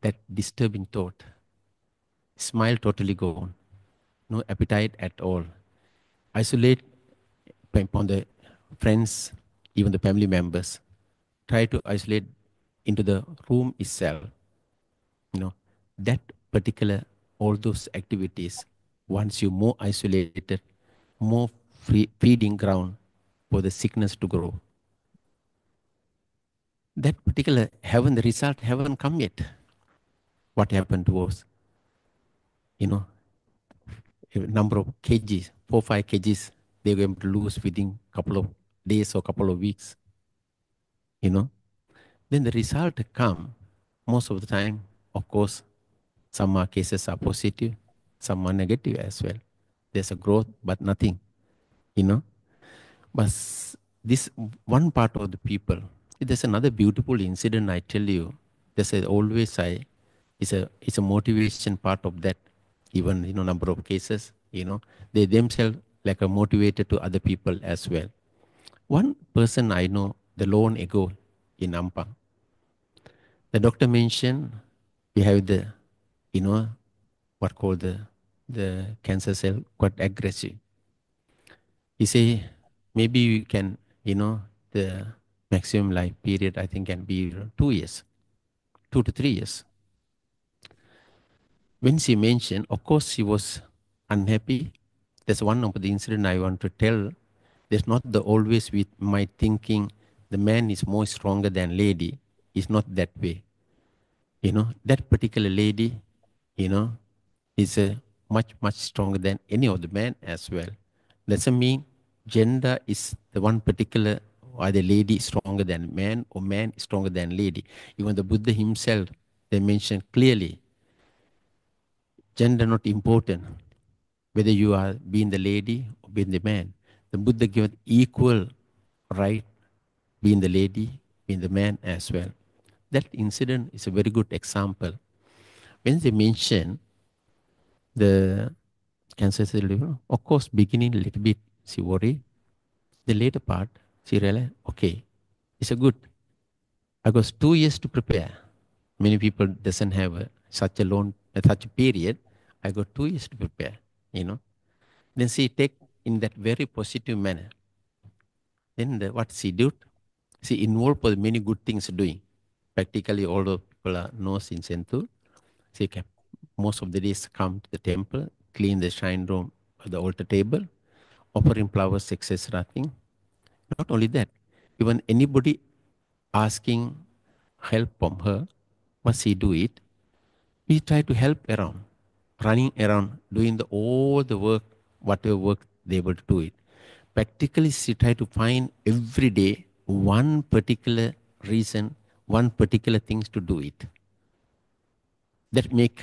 That disturbing thought. Smile totally gone. No appetite at all. Isolate upon the friends, even the family members. Try to isolate into the room itself. That particular, all those activities, once you more isolated, more feeding ground for the sickness to grow. That particular the result haven't come yet. What happened to us? you know, a number of kgs, 4-5 kgs, they were able to lose within a couple of days or couple of weeks, you know. Then the result come most of the time, of course, some cases are positive, some are negative as well. There's a growth, but nothing, you know. But this one part of the people, there's another beautiful incident I tell you. There's always it's a motivation part of that. Even number of cases, they themselves like are motivated to other people as well. One person I know, the long ago in Ampang, the doctor mentioned we have the what called the cancer cell quite aggressive. He say maybe we can, the maximum life period I think can be 2 years, 2 to 3 years. When she mentioned, of course she was unhappy. That's one of the incident I want to tell. There's not the always with my thinking the man is more stronger than lady. It's not that way. That particular lady, is much stronger than any of the men as well. Doesn't mean gender is the one particular, either lady is stronger than man or man is stronger than lady. Even the Buddha himself, they mentioned clearly, gender not important, whether you are being the lady or being the man. The Buddha given equal right being the lady, being the man as well. That incident is a very good example. When they mention the cancer cell liver, of course, beginning a little bit, she worried. The later part, she realized, okay, it's a good. I got 2 years to prepare. Many people doesn't have such a period. I got 2 years to prepare, Then she take in that very positive manner. Then what she did, she involved for many good things doing. Practically all the people are knows in Sentul. She kept most of the days come to the temple, clean the shrine room, the altar table, offering flowers, etc. thing. Not only that, even anybody asking help from her, what she do it, we try to help around, running around, doing all the work, whatever work they able to do it. Practically, she try to find every day one particular reason, one particular things to do it. That make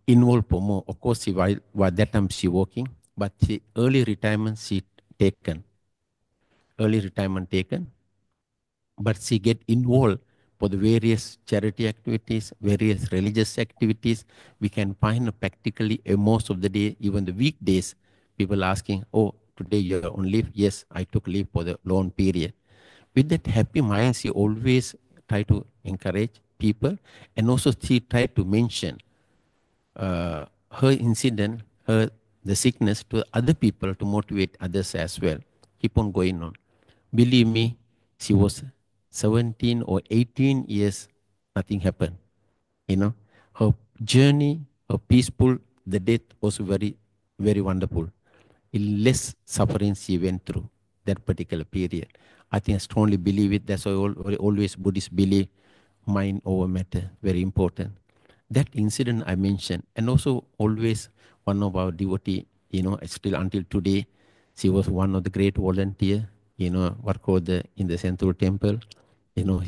involved for more. Of course, while that time she working, but she early retirement she taken. Early retirement taken, but she get involved for the various charity activities, various religious activities. We can find practically most of the day, even the weekdays, people asking, oh, today you're on leave? Yes, I took leave for the long period. With that happy mind, she always try to encourage people, and also she try to mention her incident, the sickness to other people to motivate others as well. Keep on going on. Believe me, she was 17 or 18 years, nothing happened. Her journey, her peaceful, the death was very, very wonderful. In less suffering she went through that particular period. I think I strongly believe it. That's why always Buddhists believe mind over matter, very important. That incident I mentioned, and also always one of our devotee, still until today, she was one of the great volunteer, what called in the Central Temple.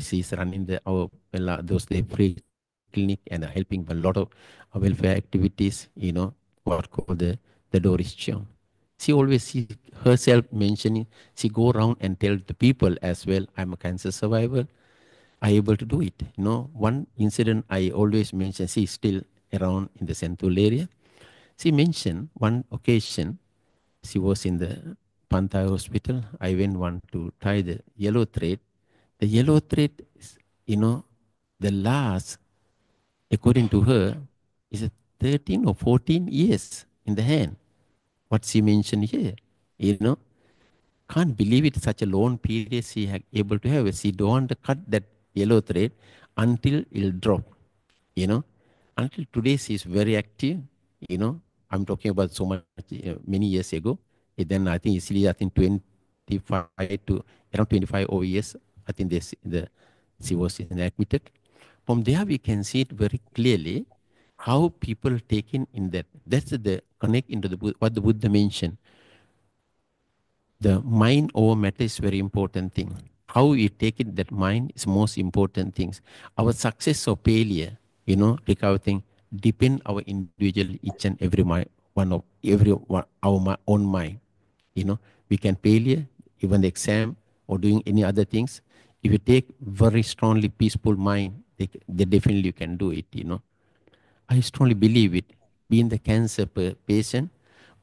She's running those day free clinic and helping a lot of welfare activities, what called the Doris Chiang. She always see herself mentioning, she go around and tell the people as well, I'm a cancer survivor. I able to do it. One incident I always mention, she's still around in the Central area. She mentioned one occasion, she was in the Pantai hospital. I went one to tie the yellow thread. The yellow thread is, the last, according to her, is 13 or 14 years in the hand. What she mentioned here, can't believe it, such a long period she had able to have. She don't want to cut that yellow thread until it'll drop, Until today, she is very active, I'm talking about so much, many years ago. And then I think easily, I think 25 to around 25 over years, I think she was admitted. From there, we can see it very clearly. how people take in that. That's the connect into the what the Buddha mentioned. The mind over matter is very important thing. How we take it, that mind is most important things. Our success or failure, recover thing, depend our individual, each and every one of every one, our own mind. We can failure, even the exam or doing any other things. If you take very strongly peaceful mind, they definitely can do it, I strongly believe it. Being the cancer patient,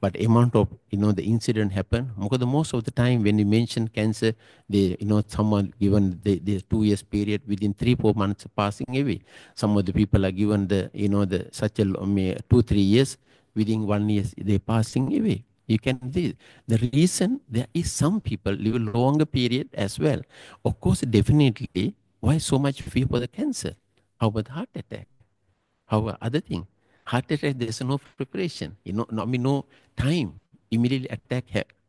but amount of the incident happen because the most of the time when you mention cancer, they someone given the 2 years period, within 3-4 months passing away. Some of the people are given the such a 2-3 years, within 1 year they passing away. You can see the reason. There is some people live a longer period as well. Of course, definitely. Why so much fear for the cancer? How about heart attack? How other thing? Heart attack, there's no preparation. No time. Immediately attack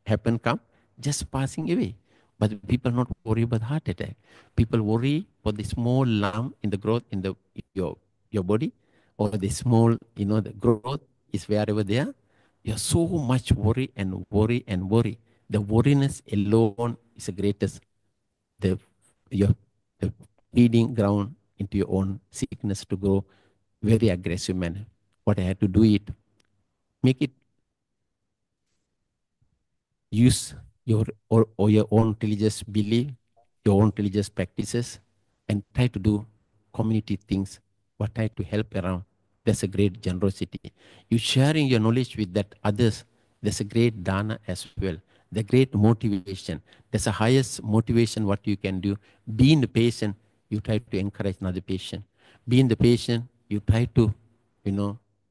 happen, come, just passing away. But people not worry about heart attack. People worry for the small lump in the growth in your body, or the small, the growth is wherever they are. You're so much worry and worry and worry. The worriness alone is the greatest. The your the feeding ground into your own sickness to grow very aggressive manner. What I had to do it, make it use or your own religious belief, your own religious practices, and try to do community things, but try to help around. That's a great generosity. You sharing your knowledge with that others, that's a great dana as well. The great motivation. That's the highest motivation what you can do. Being the patient, you try to encourage another patient. Being the patient, you try to,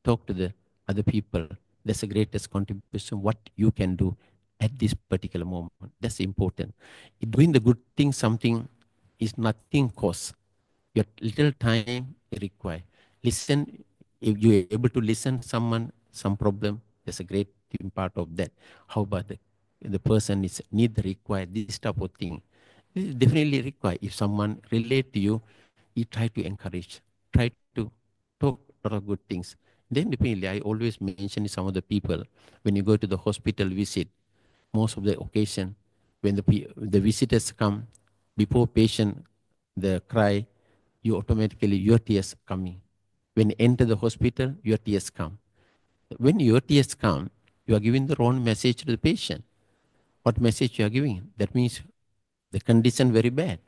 talk to the other people. That's the greatest contribution what you can do at this particular moment. That's important. Doing the good thing, something is nothing cost. Your little time required. Listen, if you're able to listen someone, some problem, that's a great part of that. How about the person is need require this type of thing? This is definitely required. If someone relate to you, you try to encourage, try to talk a lot of good things. Then definitely, I always mention some of the people, when you go to the hospital visit, most of the occasion, when the visitors come, before patient the cry, you automatically, your tears coming. When you enter the hospital, your tears come. When your tears come, you are giving the wrong message to the patient. What message you are giving? That means the condition very bad.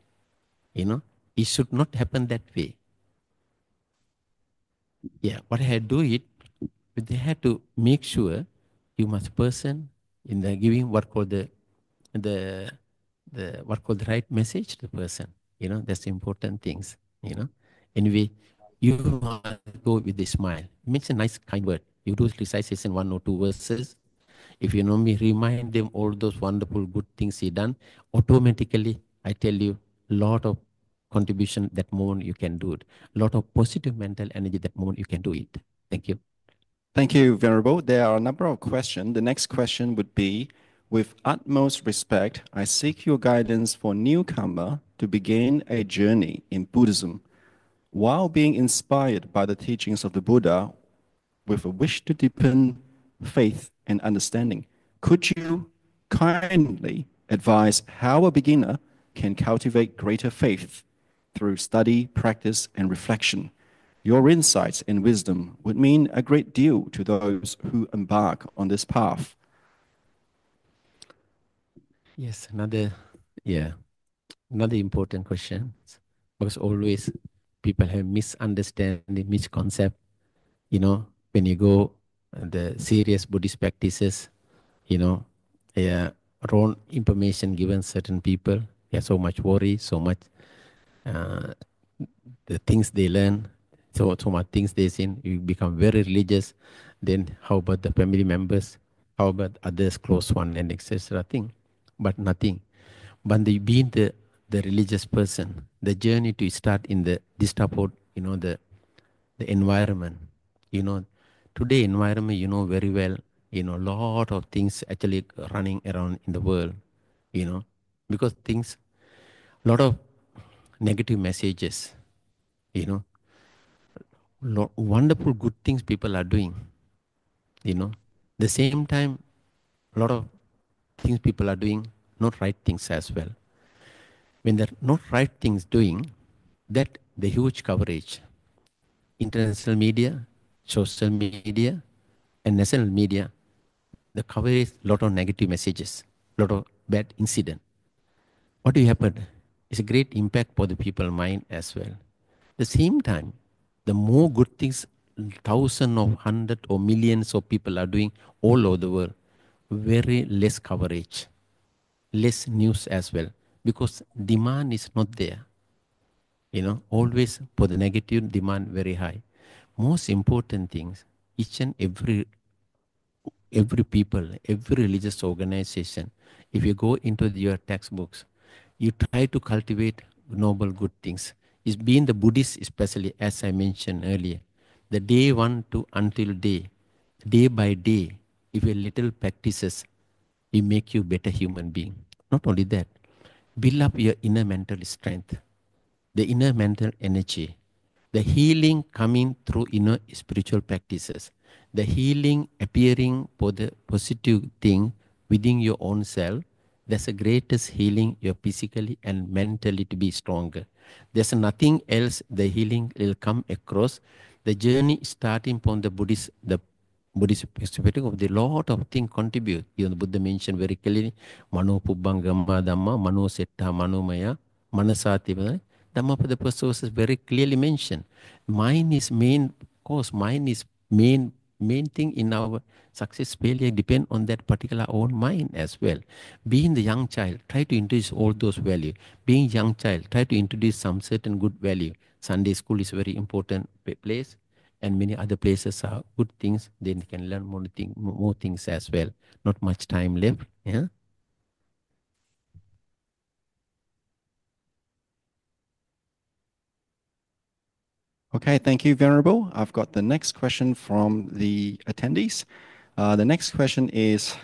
It should not happen that way. Yeah, what I had to do it, but they had to make sure you must person in the giving what called the what called the right message to the person. That's the important things. Anyway, you must go with a smile. Mention nice kind word. You do recitation 1 or 2 verses. If you know me, remind them all those wonderful good things he done. Automatically, I tell you, lot of contribution that moment you can do it. Lot of positive mental energy that moment you can do it. Thank you. Thank you, Venerable. There are a number of questions. The next question would be, with utmost respect, I seek your guidance for newcomer to begin a journey in Buddhism while being inspired by the teachings of the Buddha with a wish to deepen faith and understanding. Could you kindly advise how a beginner can cultivate greater faith through study, practice, and reflection? Your insights and wisdom would mean a great deal to those who embark on this path. Yes, another important question, because always people have misunderstanding, misconcept. When you go the serious Buddhist practices, wrong information given certain people. So much worry, so much the things they learn, so much things they see. You become very religious. Then how about the family members? How about others, close one, and etc. thing? But nothing. But being the religious person, the journey to start in this type of, the environment, today environment, very well, lot of things actually running around in the world, because things, lot of negative messages, wonderful good things people are doing. The same time, a lot of things people are doing, not right things as well. When they're not right things doing, that the huge coverage, international media, social media, and national media, the coverage, lot of negative messages, lot of bad incident. What will happen? It's a great impact for the people mind as well. The same time, the more good things thousands of hundreds or millions of people are doing all over the world, very less coverage, less news as well, because demand is not there. Always for the negative, demand very high. Most important things, each and every people, every religious organization, if you go into your textbooks, you try to cultivate noble good things. It's been the Buddhist, especially as I mentioned earlier, the day one to until day by day, if a little practices, it make you better human being. Not only that, build up your inner mental strength, the inner mental energy, the healing coming through inner spiritual practices, the healing appearing for the positive thing within your own self. That's the greatest healing, your physically and mentally to be stronger. There's nothing else the healing will come across. The journey starting from the Buddhist perspective of the lot of things contribute. The Buddha mentioned very clearly, Mano Pubbangama Dhamma, Mano Setta Manomaya, Manasati. Dhammapada sources very clearly mentioned. Mind is main cause. Mind is main thing in our success failure depend on that particular own mind as well. Being the young child, try to introduce all those value. Being young child, try to introduce some certain good value. Sunday school is very important place, and many other places are good things. Then you can learn more things as well. Not much time left. Yeah. Okay, thank you, Venerable. I've got the next question from the attendees. The next question is,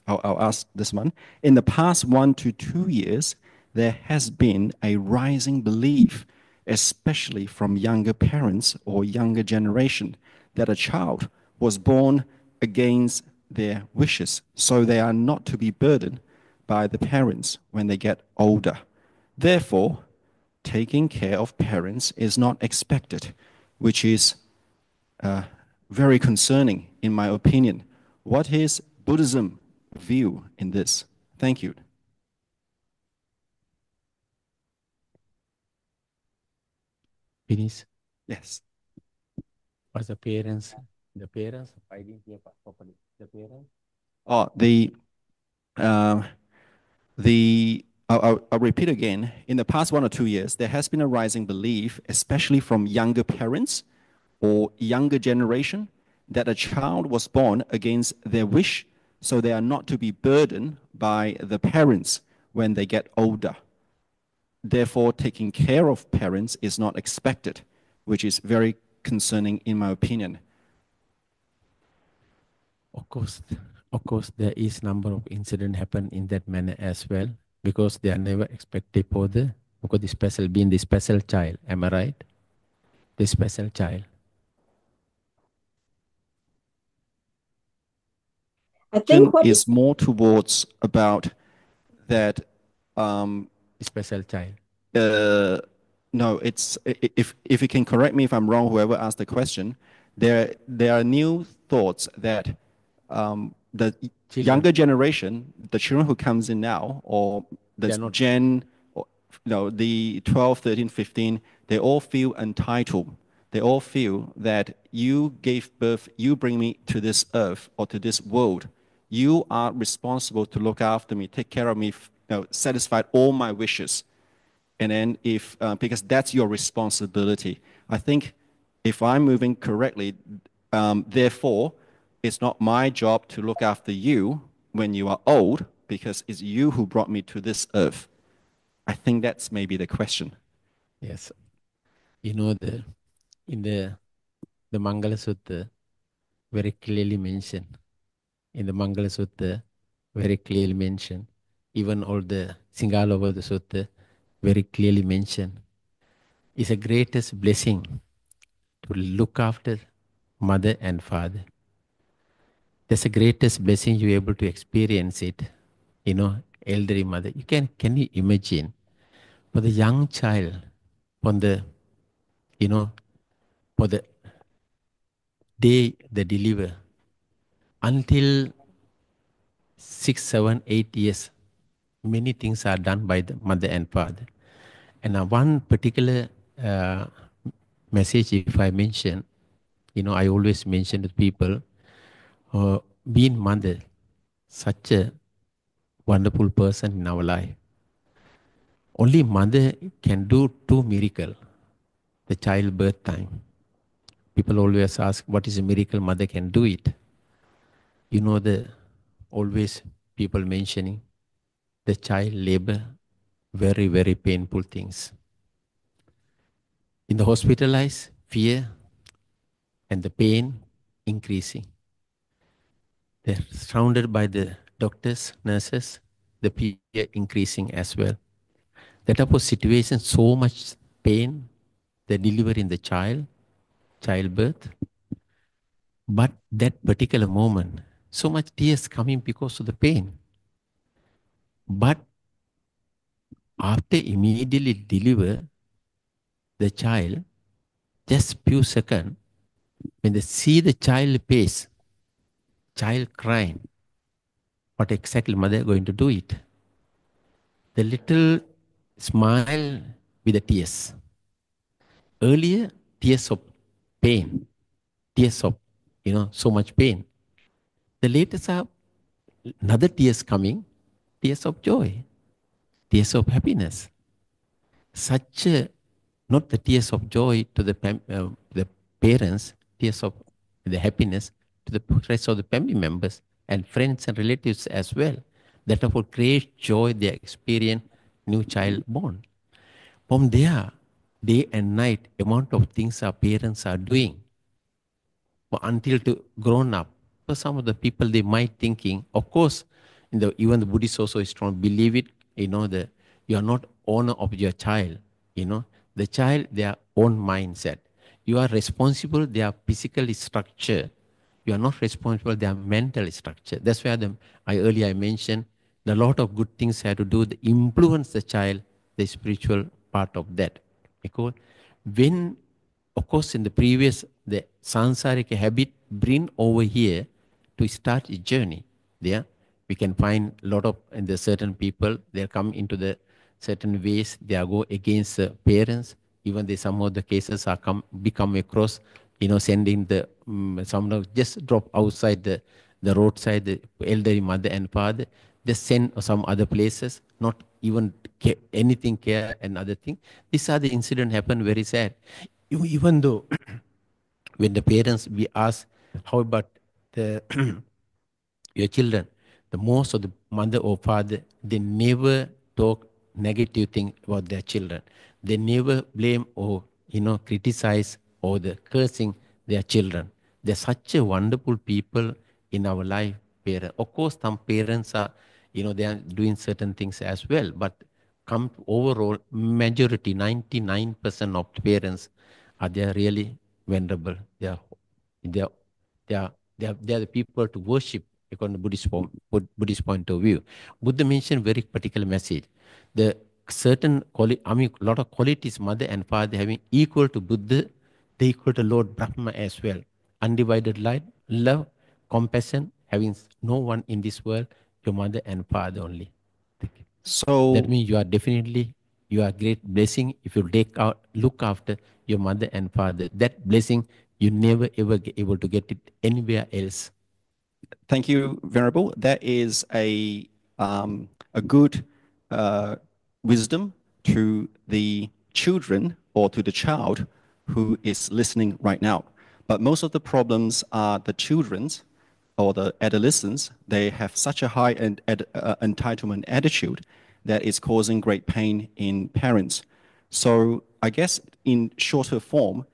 I'll ask this one. In the past 1 to 2 years, there has been a rising belief, especially from younger parents or younger generation, that a child was born against their wishes, so they are not to be burdened by the parents when they get older. Therefore, taking care of parents is not expected, which is very concerning in my opinion. What is Buddhism view in this? Thank you. Finish. Yes. What's the parents? The parents, I didn't hear properly. The parents? Oh, I'll repeat again. In the past 1 or 2 years, there has been a rising belief, especially from younger parents or younger generation, that a child was born against their wish, so they are not to be burdened by the parents when they get older. Therefore, taking care of parents is not expected, which is very concerning in my opinion. Of course, there is number of incidents happen in that manner as well, because they are never expected for because the special being the special child. Am I right? The special child. I think what is more towards about that. Special child. No, it's if you can correct me if I'm wrong. Whoever asked the question, there are new thoughts that the younger generation, the children who comes in now, or the Gen, or, the 12, 13, 15, they all feel entitled. They all feel that you gave birth, you bring me to this earth or to this world. You are responsible to look after me, take care of me, satisfy all my wishes. And then because that's your responsibility. I think if I'm moving correctly, therefore, it's not my job to look after you when you are old, because it's you who brought me to this earth. I think that's maybe the question. Yes. In the Mangala Sutta, very clearly mentioned. In the Mangala Sutta, very clearly mentioned. Even all the Singhala over the Sutta, very clearly mentioned. It's a greatest blessing to look after mother and father. That's the greatest blessing you're able to experience it. Elderly mother. Can you imagine for the young child, on the, for the day they deliver until 6, 7, 8 years, many things are done by the mother and father. And one particular message, if I mention, I always mention to people, being mother, such a wonderful person in our life. Only mother can do 2 miracles, the childbirth time. People always ask, what is a miracle mother can do it? Always people mentioning the child labor, very, very painful things. In the hospitalized, fear and the pain increasing. They're surrounded by the doctors, nurses, the fear increasing as well. That type of situation, so much pain, the delivery in the childbirth. But that particular moment, so much tears coming because of the pain. But after immediately deliver the child, just few seconds, when they see the child face, child crying, what exactly mother going to do it? The little smile with the tears. Earlier, tears of pain, tears of, so much pain. The latest are another tears coming, tears of joy, tears of happiness. Such a, not the tears of joy to the parents, tears of the happiness to the rest of the family members and friends and relatives as well. That of great joy they experience new child born. From there, day and night, amount of things our parents are doing until to grown up. For some of the people, they might thinking, of course, even the Buddhists also is strong, believe it, you are not owner of your child, the child, their own mindset. You are responsible, their physical structure. You are not responsible, their mental structure. That's why I mentioned a lot of good things have to do to influence the child, the spiritual part of that. Because when, of course, in the previous, the sansaric habit bring over here to start a journey. There, we can find a lot of in the certain people, they come into the certain ways, they are go against the parents. Even some of the cases are become across, sending the some just drop outside the roadside, the elderly mother and father, just send some other places, not even anything care and other thing. These are the incident happen very sad. Even though when the parents, we ask, how about the your children? The most of the mother or father, they never talk negative thing about their children. They never blame or criticize or the cursing their children. They're such a wonderful people in our life. Parents. Of course, some parents are, they are doing certain things as well. But come to overall, majority, 99% of the parents are they really venerable. They are the people to worship according to Buddhist point of view. Buddha mentioned very particular message. The certain a lot of qualities mother and father having equal to Buddha, they equal to Lord Brahma as well. Undivided light, love, compassion, having no one in this world, your mother and father only. So that means you are great blessing if you look after your mother and father. That blessing you never ever get able to get it anywhere else. thank you, Venerable. That is a good wisdom to the children or to the child who is listening right now. But most of the problems are the children's or the adolescents. They have such a high entitlement attitude that is causing great pain in parents. So I guess in shorter form,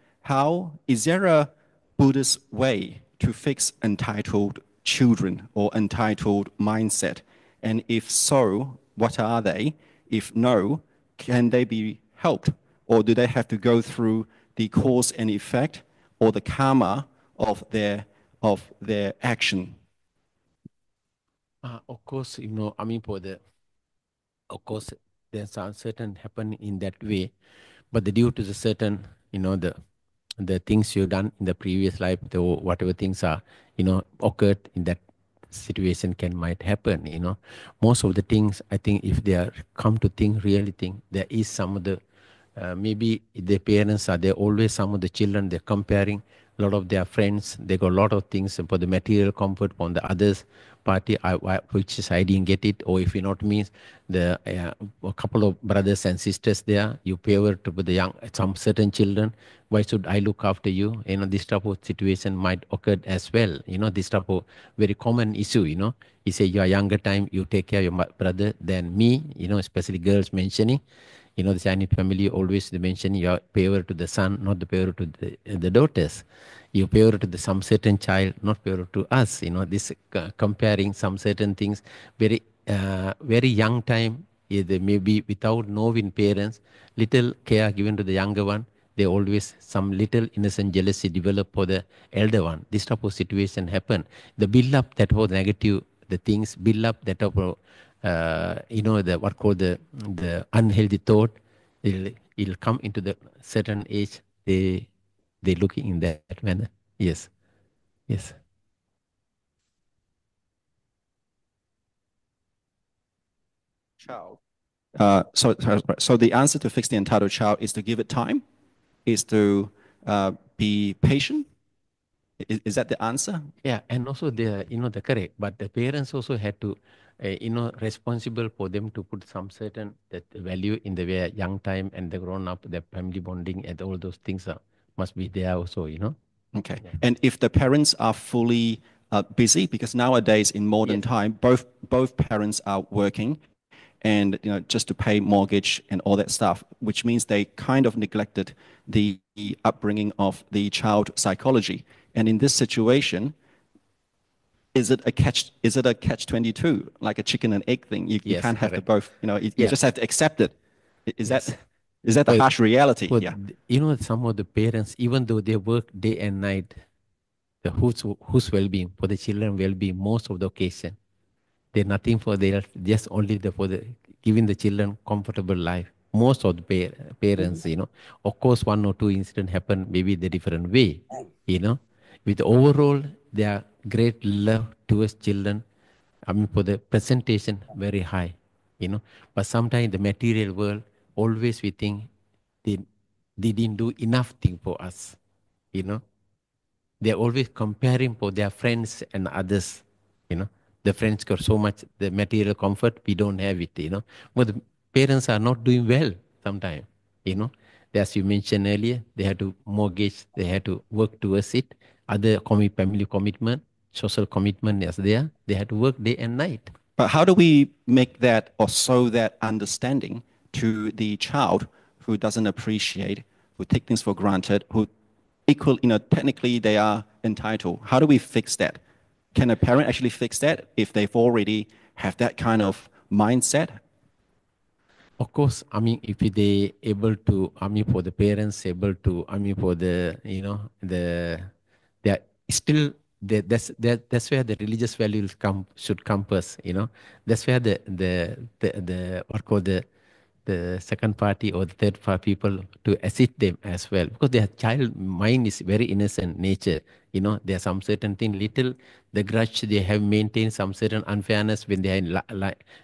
is there a Buddhist way to fix entitled children or entitled mindset? And if so, what are they? If no, can they be helped? Or do they have to go through the cause and effect or the karma of their action? Of course, of course, there's uncertain happen in that way, but due to the certain, the things you've done in the previous life, whatever things are, occurred in that situation might happen. Most of the things, I think, if they are come to really think, there is some of the, maybe the parents are there, always some of the children, they're comparing a lot of their friends, they got a lot of things for the material comfort on the others party, which is I didn't get it, or if you not means the a couple of brothers and sisters there, you favor to the young, some certain children, why should I look after you? This type of situation might occur as well. This type of very common issue, You say your younger time, you take care of your brother than me, especially girls mentioning. The Chinese family always they mention your favor to the son, not the favor to the daughters. You favor to some certain child, not favor to us. This comparing some certain things, very very young time, maybe without knowing parents, little care given to the younger one. They always some little innocent jealousy develop for the elder one. This type of situation happen. The build up that was negative, the things build up that of the what called the unhealthy thought, it'll come into the certain age, they looking in that manner. Yes. Yes. Child. So the answer to fix the entitled child is to give it time, is to be patient. Is that the answer? Yeah, and also the correct, but the parents also had to responsible for them to put some certain that value in the way young time and the grown up, the family bonding and all those things must be there also. Okay. Yeah. And if the parents are fully busy, because nowadays in modern time, both parents are working, and just to pay mortgage and all that stuff, which means they kind of neglected the upbringing of the child psychology. And in this situation, is it a catch-22, like a chicken and egg thing? You can't have the both. You just have to accept it. Is that the harsh reality? But some of the parents, even though they work day and night, whose well-being, for the children well-being, most of the occasion, they're nothing for their, just only for the giving the children comfortable life. Most of the parents, of course, one or two incidents happen maybe the different way, With overall, their great love towards children, for the presentation, very high, But sometimes the material world, always we think they didn't do enough thing for us, They're always comparing for their friends and others, The friends got so much, the material comfort, we don't have it, But the parents are not doing well sometimes, As you mentioned earlier, they had to mortgage, they had to work towards it. Other family commitment, social commitment is there. They had to work day and night. But how do we make that or sow that understanding to the child who doesn't appreciate, who take things for granted, who technically they are entitled? How do we fix that? Can a parent actually fix that if they've already have that kind of mindset? Of course, if they able to, for the parents able to, for the, they are still, that's where the religious values should come first, That's where the what called the second party or the third party people to assist them as well, because their child mind is very innocent nature. There are some certain thing, little the grudge they have maintained, some certain unfairness when they are in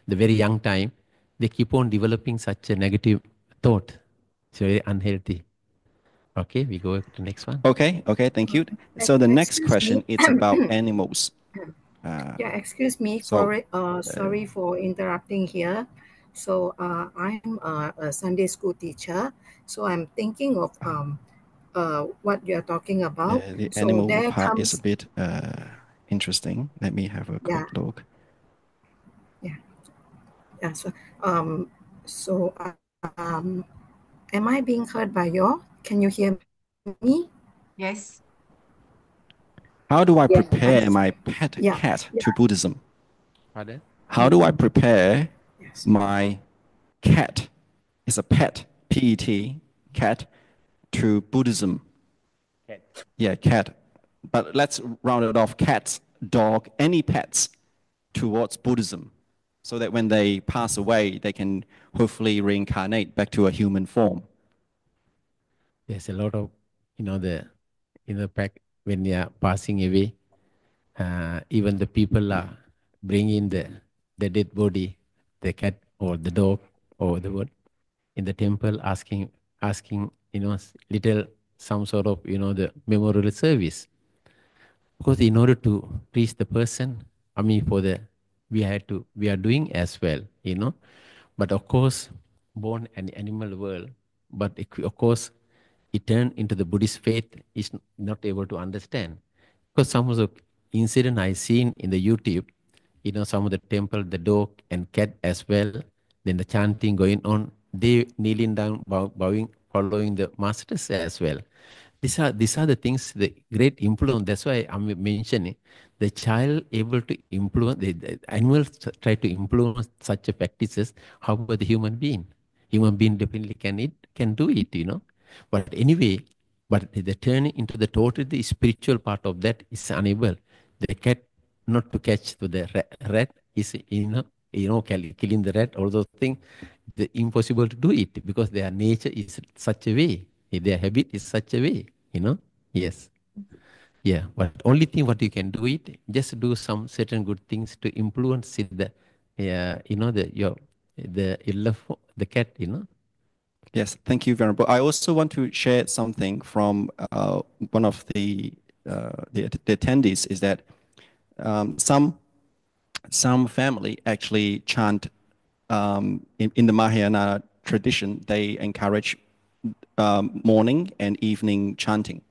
the very young time, they keep on developing such a negative thought. It's very unhealthy. Okay, we go to the next one. Okay, thank you. So the next question, it's about animals. Excuse me, sorry for interrupting here. So I'm a Sunday school teacher. So I'm thinking of what you're talking about. The so animal there part comes, is a bit interesting. Let me have a quick look. So am I being heard by you all? Can you hear me? Yes. How do I prepare my pet cat to Buddhism? Pardon? How do I prepare my cat, it's a pet, P-E-T, cat, to Buddhism? Yeah, cat. But let's round it off. Cats, dog, any pets towards Buddhism, so that when they pass away, they can hopefully reincarnate back to a human form. There's a lot of, fact when they are passing away, even the people are bringing the dead body, the cat or the dog or the what, in the temple, asking, little some sort of, the memorial service. Because in order to reach the person, I mean, we are doing as well, But of course, born an animal world, but of course, it turned into the Buddhist faith is not able to understand. Because some of the incident I seen in the YouTube, some of the temple, the dog and cat as well, then the chanting going on, they kneeling down, bowing, following the masters as well. These are the things, the great influence. That's why I'm mentioning the child able to influence, the animals try to influence such a practices. How about the human being? Human being definitely can do it, But anyway, but the turning into the totally spiritual part of that is unable. The cat not to catch to the rat is, killing the rat, all those things, the impossible to do it because their nature is such a way. Their habit is such a way, Yes. Yeah. But only thing what you can do it, just do some certain good things to influence it, the love for the cat, Yes, thank you, Venerable. I also want to share something from one of the attendees, is that some family actually chant in the Mahayana tradition. They encourage morning and evening chanting.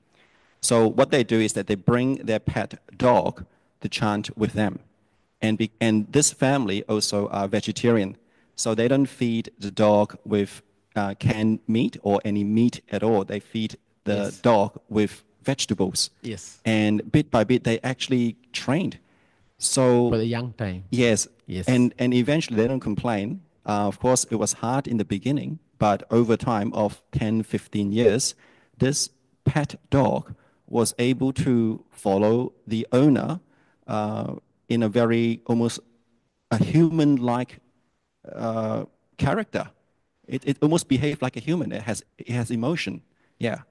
So what they do is that they bring their pet dog to chant with them. And this family also are vegetarian. So they don't feed the dog with canned meat or any meat at all. They feed the dog with vegetables. Yes. And bit by bit, they actually trained. So for the young time. Yes. Yes. And eventually they don't complain. Of course, it was hard in the beginning, but over time of 10, 15 years, this pet dog was able to follow the owner in a very almost a human-like character. It almost behaved like a human. It has emotion. Yeah.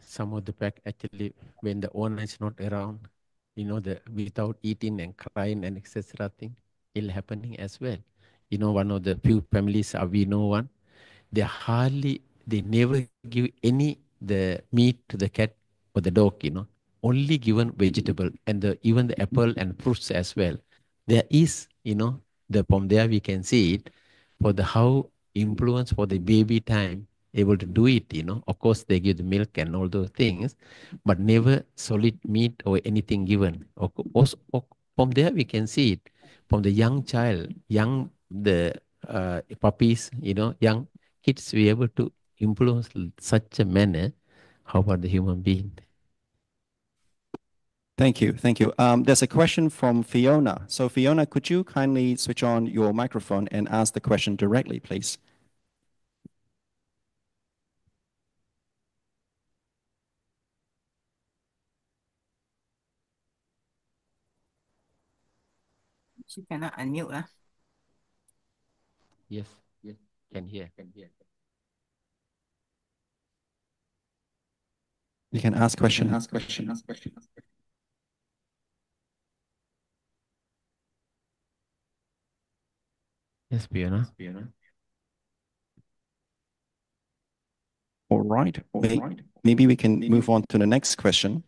Some of the pack actually, when the owner is not around, without eating and crying and etc. thing, it happening as well. One of the few families we know one, they never give any the meat to the cat or the dog, only given vegetable and even the apple and fruits as well. There is, from there we can see it for the how influence for the baby time able to do it, Of course, they give the milk and all those things, but never solid meat or anything given. Also, from there we can see it from the young child, the puppies, young kids, we able to influence such a manner. How about the human being? Thank you. Thank you. There's a question from Fiona. So Fiona, could you kindly switch on your microphone and ask the question directly, please? She cannot unmute. Yes, yes, can hear. You can ask question. Yes, Fiona. All right. Maybe we can move on to the next question.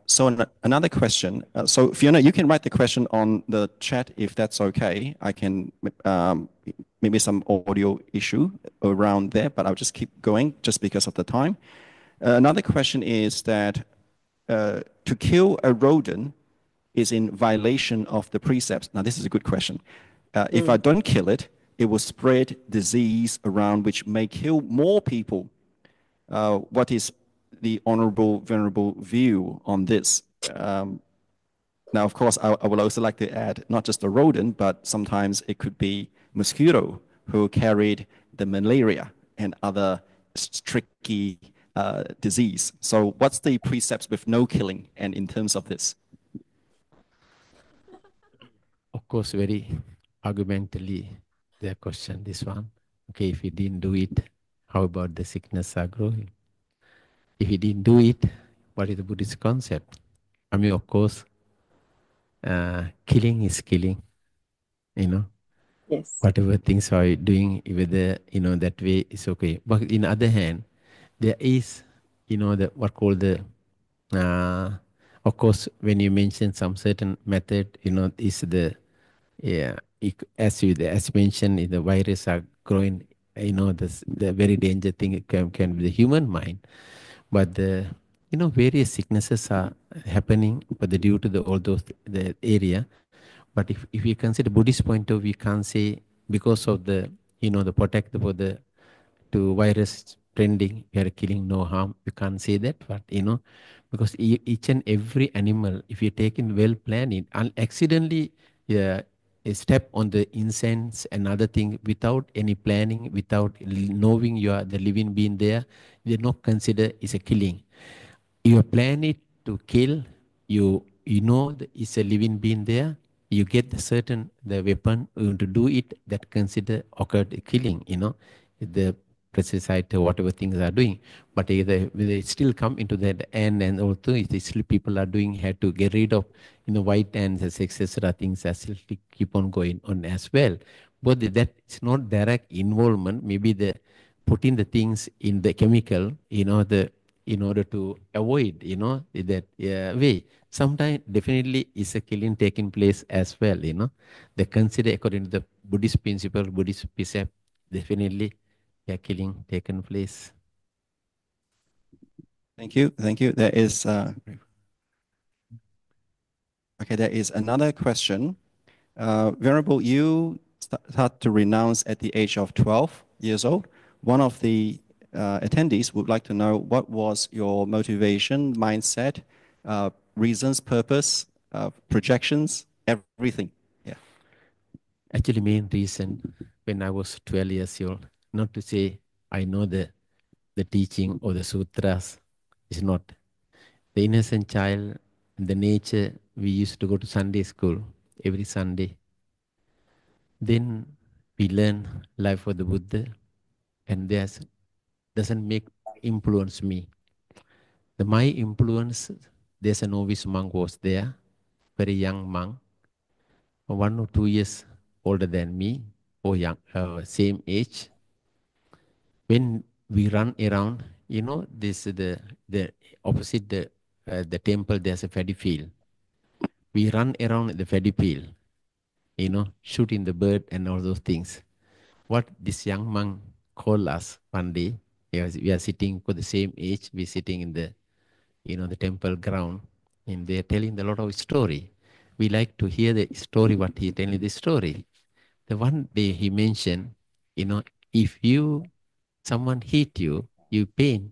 So another question. So Fiona, you can write the question on the chat if that's okay. I can maybe some audio issue around there, but I'll just keep going just because of the time. Another question is that to kill a rodent is in violation of the precepts. Now, this is a good question. If I don't kill it, it will spread disease around, which may kill more people. What is the honorable, venerable view on this? Now, of course, I would also like to add not just the rodent, but sometimes it could be mosquito who carried the malaria and other tricky disease. So what's the precepts with no killing and in terms of this? Of course, very argumentally, their question, this one. Okay, if you didn't do it, how about the sickness are growing? If you didn't do it, what is the Buddhist concept? I mean, of course, killing is killing, you know. Yes. Whatever things are you doing, whether, you know, that way is okay. But in the other hand, there is, you know, the what called the, of course, when you mention some certain method, you know, is the, yeah, as you mentioned, the virus are growing, you know, the very danger thing can be the human mind. But the, you know, various sicknesses are happening, but due to all those the area. But if you consider Buddhist point of view, you can't say because of the, you know, the protect for the to virus trending, we are killing no harm. You can't say that, but you know, because each and every animal, if you take in well planning, accidentally, yeah, a step on the incense, another thing without any planning, without knowing you are the living being there, they not consider is a killing. You plan it to kill, you know it's a living being there, you get the certain the weapon to do it, that consider occurred killing, you know, the pesticide or whatever things are doing. But either they still come into that end, and also if still people are doing had to get rid of, you know, white ants, etc. things that still keep on going on as well. But that is not direct involvement, maybe the putting the things in the chemical, you know, the in order to avoid, you know, that way. Sometimes definitely is a killing taking place as well, you know. They consider according to the Buddhist principle, Buddhist precept, definitely a killing taken place. Thank you. Thank you. There is, okay, there is another question. Venerable, you start to renounce at the age of 12 years old. One of the attendees would like to know what was your motivation, mindset, reasons, purpose, projections, everything. Yeah. Actually, main reason when I was 12 years old, not to say I know the teaching or the sutras, is not. The innocent child, the nature, we used to go to Sunday school every Sunday. Then we learn life of the Buddha, and there's doesn't make influence me. My influence, there's a novice monk was there, very young monk, 1 or 2 years older than me, or young, same age. When we run around, you know, this the opposite the temple. There's a paddy field. We run around the paddy field, you know, shooting the bird and all those things. What this young monk called us one day, we are sitting for the same age. We're sitting in the, you know, the temple ground, and they're telling a lot of story. We like to hear the story, what he telling the story. The one day he mentioned, you know, if someone hit you, you pain.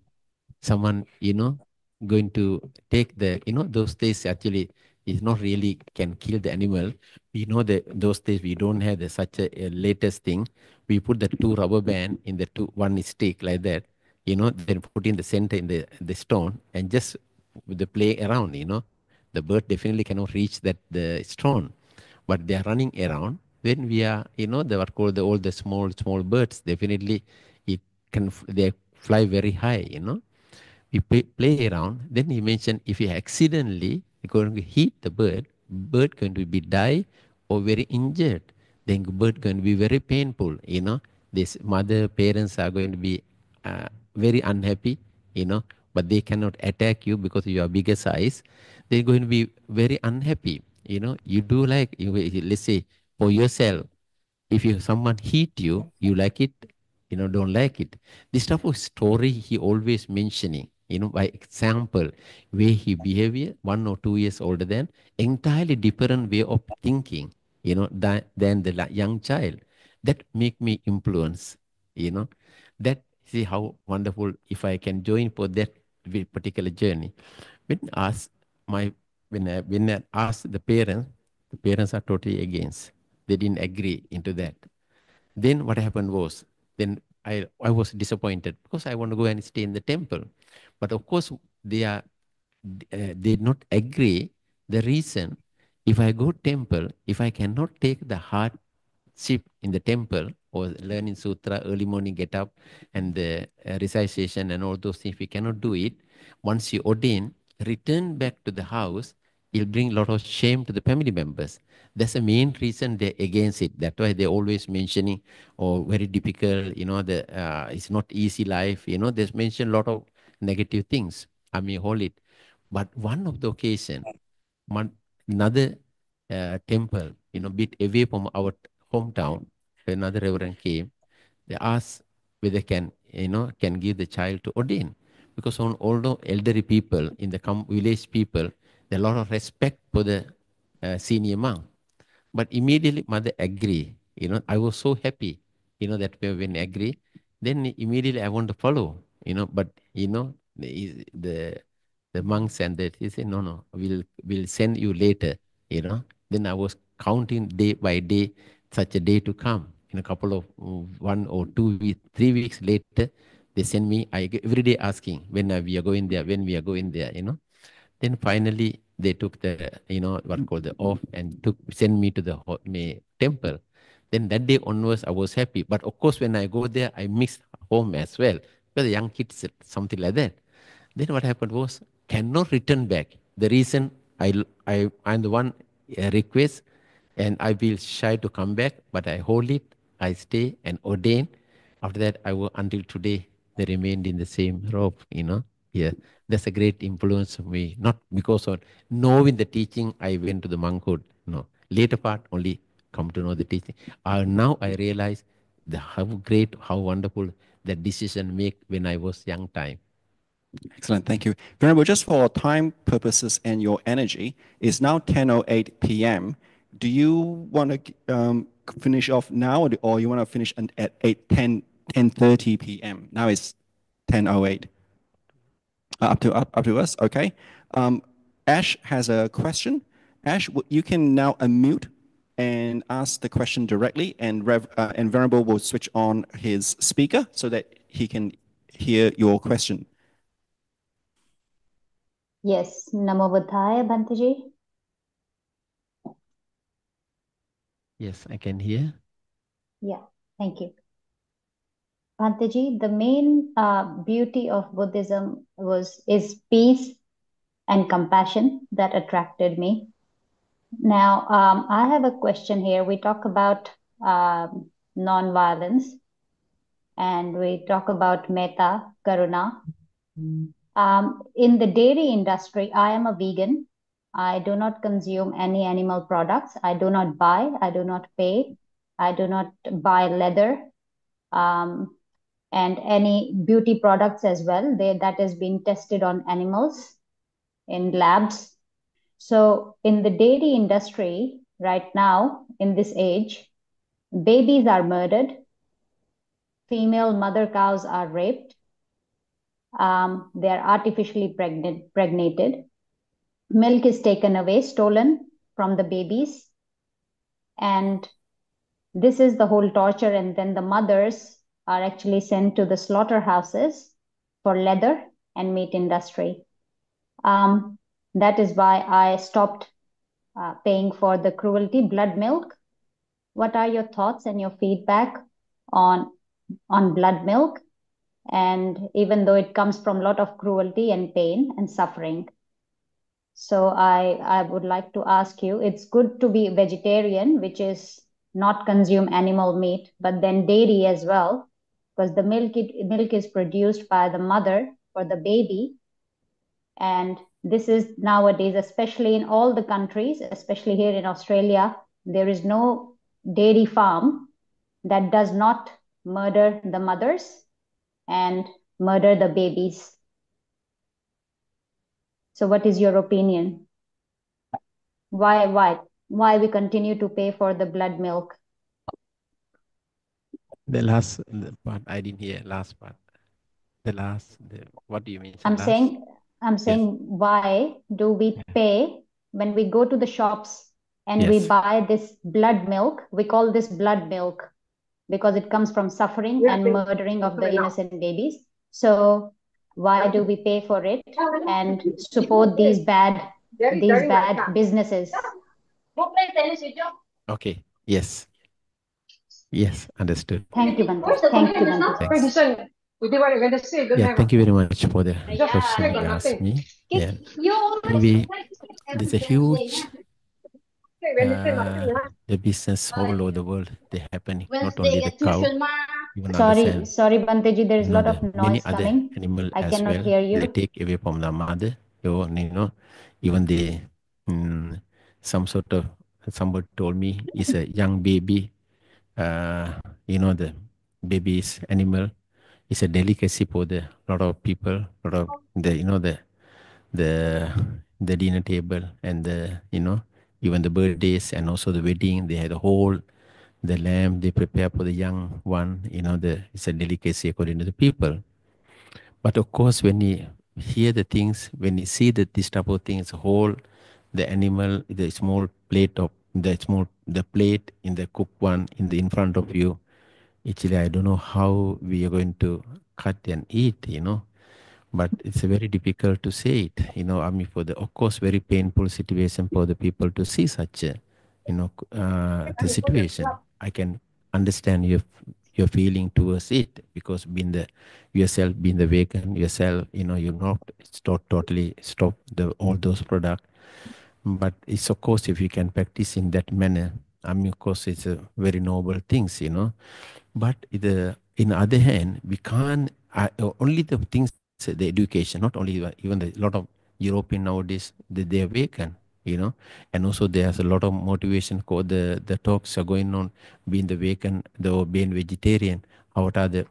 Someone, you know, going to take the, you know, those days actually is not really can kill the animal. We know that those days we don't have such a latest thing. We put the 2 rubber band in the one stick like that, you know, then put in the center in the stone and just with the play around, you know. The bird definitely cannot reach the stone, but they are running around. When we are, you know, they are called all the small birds. Definitely, it can they fly very high, you know. We play around. Then he mentioned if you accidentally going to hit the bird going to be die or very injured. Then bird going to be very painful. You know, this mother parents are going to be very unhappy. You know, but they cannot attack you because you are bigger size. They're going to be very unhappy. You know, you do like let's say for yourself. If someone hit you, you like it, you know, don't like it. This type of story he always mentioning, you know, by example, way he behavior, 1 or 2 years older than, entirely different way of thinking, you know, than the young child. That make me influence, you know. That, see how wonderful if I can join for that particular journey. When ask when I ask the parents are totally against. They didn't agree into that. Then what happened was, then I was disappointed because I want to go and stay in the temple. But of course, they did not agree. The reason, if I go temple, if I cannot take the hardship in the temple or learning sutra, early morning get up and the recitation and all those things, if we cannot do it, once you ordain, return back to the house, it'll bring a lot of shame to the family members. That's the main reason they're against it. That's why they're always mentioning, oh, very difficult, it's not easy life, there's mentioned a lot of negative things. I mean, hold it. But one of the occasion, another temple, bit away from our hometown, another reverend came. They asked whether can give the child to ordain, because on although elderly people in the village people, there a lot of respect for the senior monk. But immediately mother agree. I was so happy, that when agree, then immediately I want to follow. But the monks and that he said, no, we'll send you later. Then I was counting day by day, such a day to come. In a couple of 1 or 2 weeks, 3 weeks later, they send me. Every day asking when we are going there, when we are going there. Then finally they took the what called the off and send me to the temple. Then that day onwards I was happy. But of course when I go there I miss home as well, because the young kids something like that. Then what happened was cannot return back. The reason I'm the one request, and I will shy to come back, but I hold it, I stay and ordain. After that, until today, they remained in the same robe, Yeah, that's a great influence of me. Not because of knowing the teaching, I went to the monkhood. No, later part only come to know the teaching. Now I realize how great, how wonderful that decision make when I was young time. Excellent, thank you. Venerable, just for time purposes and your energy, it's now 10:08 p.m. Do you want to finish off now, or you want to finish at 10:30 p.m.? Now it's 10:08. Up to us, okay. Ash has a question. Ash, you can now unmute and ask the question directly, and Venerable will switch on his speaker so that he can hear your question. Yes, Namo Buddhaya, Bhantaji. Yes, I can hear. Yeah, thank you. Bhantaji, the main beauty of Buddhism is peace and compassion that attracted me. Now, I have a question here. We talk about non-violence, and we talk about metta, karuna. In the dairy industry, I am a vegan. I do not consume any animal products. I do not buy, I do not pay, I do not buy leather, and any beauty products as well. That has been tested on animals in labs. So in the dairy industry right now, in this age, babies are murdered, female mother cows are raped, they are artificially pregnated, milk is taken away, stolen from the babies, and this is the whole torture. And then the mothers are actually sent to the slaughterhouses for leather and meat industry. That is why I stopped paying for the cruelty blood milk. What are your thoughts and your feedback on blood milk? And even though it comes from a lot of cruelty and pain and suffering. So I would like to ask you, it's good to be vegetarian, which is not consume animal meat, but then dairy as well, because the milk is produced by the mother for the baby. And this is nowadays, especially in all the countries, especially here in Australia, there is no dairy farm that does not murder the mothers and murder the babies. So what is your opinion? Why we continue to pay for the blood milk? The last part I didn't hear. Last part. What do you mean? I'm saying why do we pay when we go to the shops and we buy this blood milk? We call this blood milk because it comes from suffering and murdering of the innocent babies. So why do we pay for it and support these bad businesses? Okay. Yes. Yes. Understood. Thank you, Bante. Thank you, Bante. Thanks. Yeah. Thank you very much for the question you asked me. Yeah. Anyway, there's a huge the business all over the world. They're happening. Not only the cow, even Sorry, Banteji, there is a lot of many noise other coming. animal I as cannot well. hear you. They take away from the mother. Even they, some sort of, somebody told me it's a young baby. The baby's animal is a delicacy for the lot of people, lot of the the dinner table and even the birthdays and also the wedding. They had the lamb they prepare for the young one. It's a delicacy according to the people. But of course, when you hear the things, when you see that this type of things, the animal, the plate in the cooked one in front of you. Actually, I don't know how we are going to cut and eat. But it's very difficult to say it. I mean, of course, very painful situation for the people to see such the situation. I can understand your feeling towards it, because being the vegan yourself, you not totally stop all those products. But it's of course, if you can practice in that manner, I mean, of course, it's a very noble things. But in the other hand, we can't only the things, the education, not only even a lot of European nowadays, they are vegan. And also there's a lot of motivation for the talks are going on, being the vegan, being vegetarian. What are the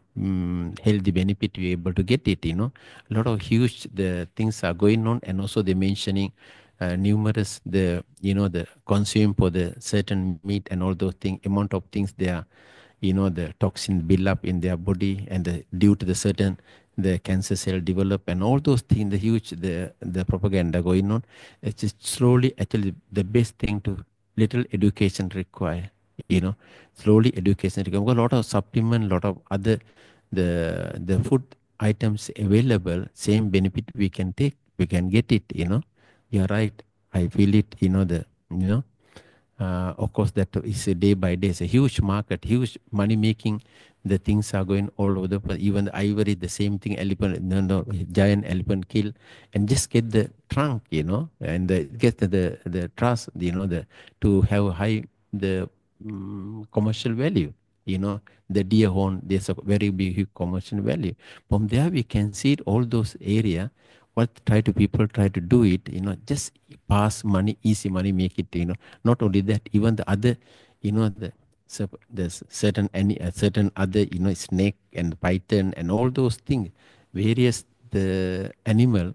healthy benefit you're able to get it? A lot of huge the things are going on, and also they're mentioning numerous the consume for the certain meat and all those things, amount of things they are, the toxin build up in their body, and due to the certain the cancer cell develop and all those things, the huge the propaganda going on. It's just slowly, actually the best thing to little education require. Slowly education require. A lot of supplement, lot of other the food items available, same benefit we can take, we can get it. You're right, I feel it. Of course, that is a day by day. It's a huge market, huge money making. The things are going all over the place. Even the ivory, the same thing. Elephant, giant elephant kill, and just get the trunk, and get the trust, to have high the commercial value. The deer horn, there's a very big huge commercial value. From there, we can see it, all those area. What people try to do it, just pass money, easy money, make it, not only that, even the other, there's certain other, snake and python and all those things, various the animal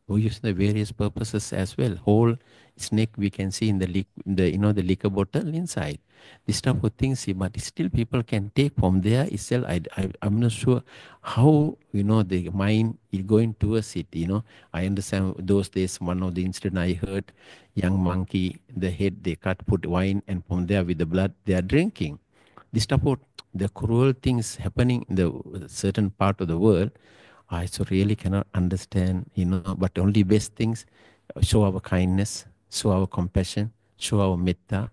who use the various purposes as well. Whole snake we can see in the liquor bottle inside. This type of things, but still people can take from there itself. I'm not sure how, the mind is going towards it. I understand those days, one of the incident I heard, young monkey, the head they cut, put wine, and from there with the blood they are drinking. This type of the cruel things happening in the certain part of the world, I so really cannot understand, but only best things, show our kindness, show our compassion, show our metta.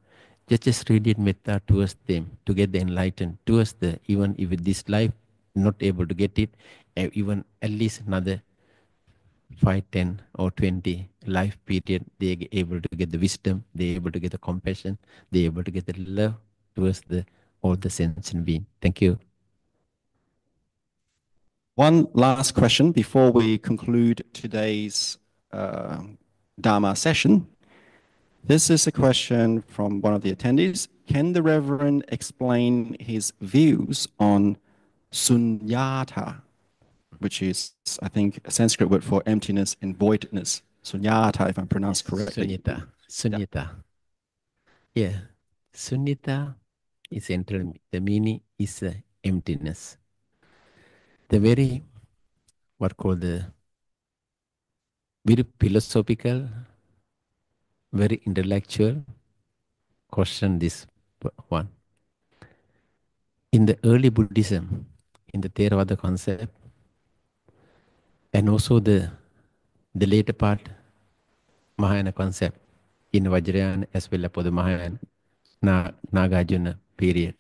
Just radiate metta towards them to get the enlightened, towards even if this life not able to get it, even at least another 5, 10 or 20 life period, they are able to get the wisdom, they are able to get the compassion, they are able to get the love towards all the sentient being. Thank you. One last question before we conclude today's Dharma session. This is a question from one of the attendees. Can the Reverend explain his views on sunyata, which is, I think, a Sanskrit word for emptiness and voidness? Sunyata, if I pronounce correctly. Sunyata. Yeah. Sunyata is central. The meaning is emptiness. The very, very philosophical, very intellectual question, this one. in the early Buddhism, in the Theravada concept, and also the later part Mahayana concept in Vajrayana as well as for the Mahayana Nagarjuna period,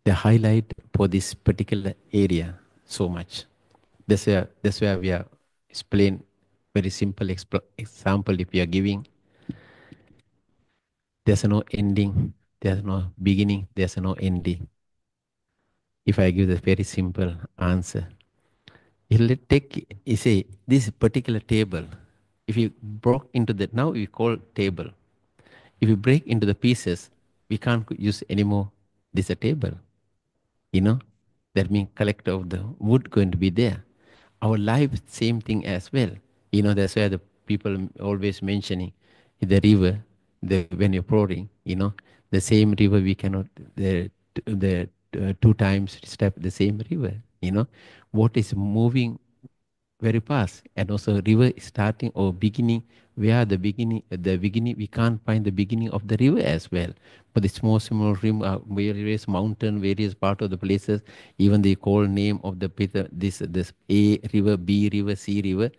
the highlight for this particular area so much. That's where we are explain very simple example. If we are giving, there's no ending, there's no beginning, there's no ending. If I give the very simple answer, it'll take, you say, this particular table, if you broke into the, now we call table. If you break into the pieces, we can't use anymore this a table. You know, that means collector of the wood going to be there. Our life, same thing as well. You know, that's why the people always mentioning the river, when you're pouring, you know, the same river we cannot, the two times step the same river, you know. What is moving very fast, and also river is starting or beginning, where the beginning, we can't find the beginning of the river as well. But the small various mountain, various part of the places, even they call name of the this A river, B river, C river,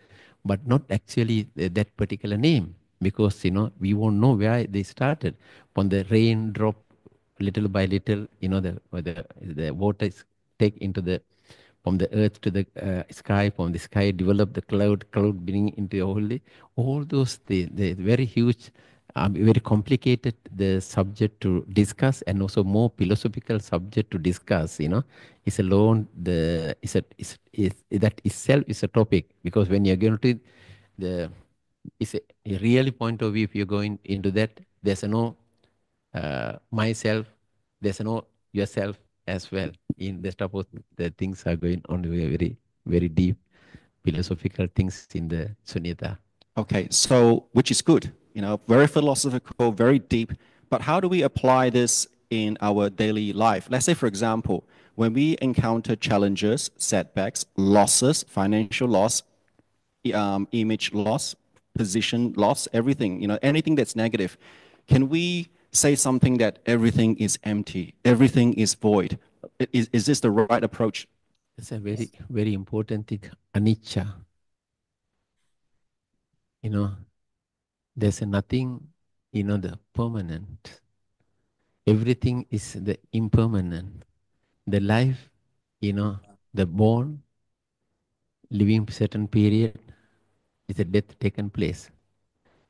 but not actually that particular name, because, you know, we won't know where they started. From the rain drop little by little, you know, the water is take into the, from the earth to the sky, from the sky develop the cloud bringing into the holy. All those, the very huge, very complicated the subject to discuss, and also more philosophical subject to discuss, you know. It's alone, that itself is a topic, because when you're going to it's a really point of view, if you're going into that, there's no myself, there's no yourself as well. In the type of the things are going on very, very deep philosophical things in the Sunyata. Okay, so which is good, you know, very philosophical, very deep. But how do we apply this in our daily life? Let's say, for example, when we encounter challenges, setbacks, losses, financial loss, image loss, position loss, everything, you know, anything that's negative, can we say something that everything is empty, everything is void? Is this the right approach? It's a very, very important thing. Anicca. You know, there's nothing, you know, the permanent. Everything is the impermanent. The life, you know, the born, living certain period, is a death taken place.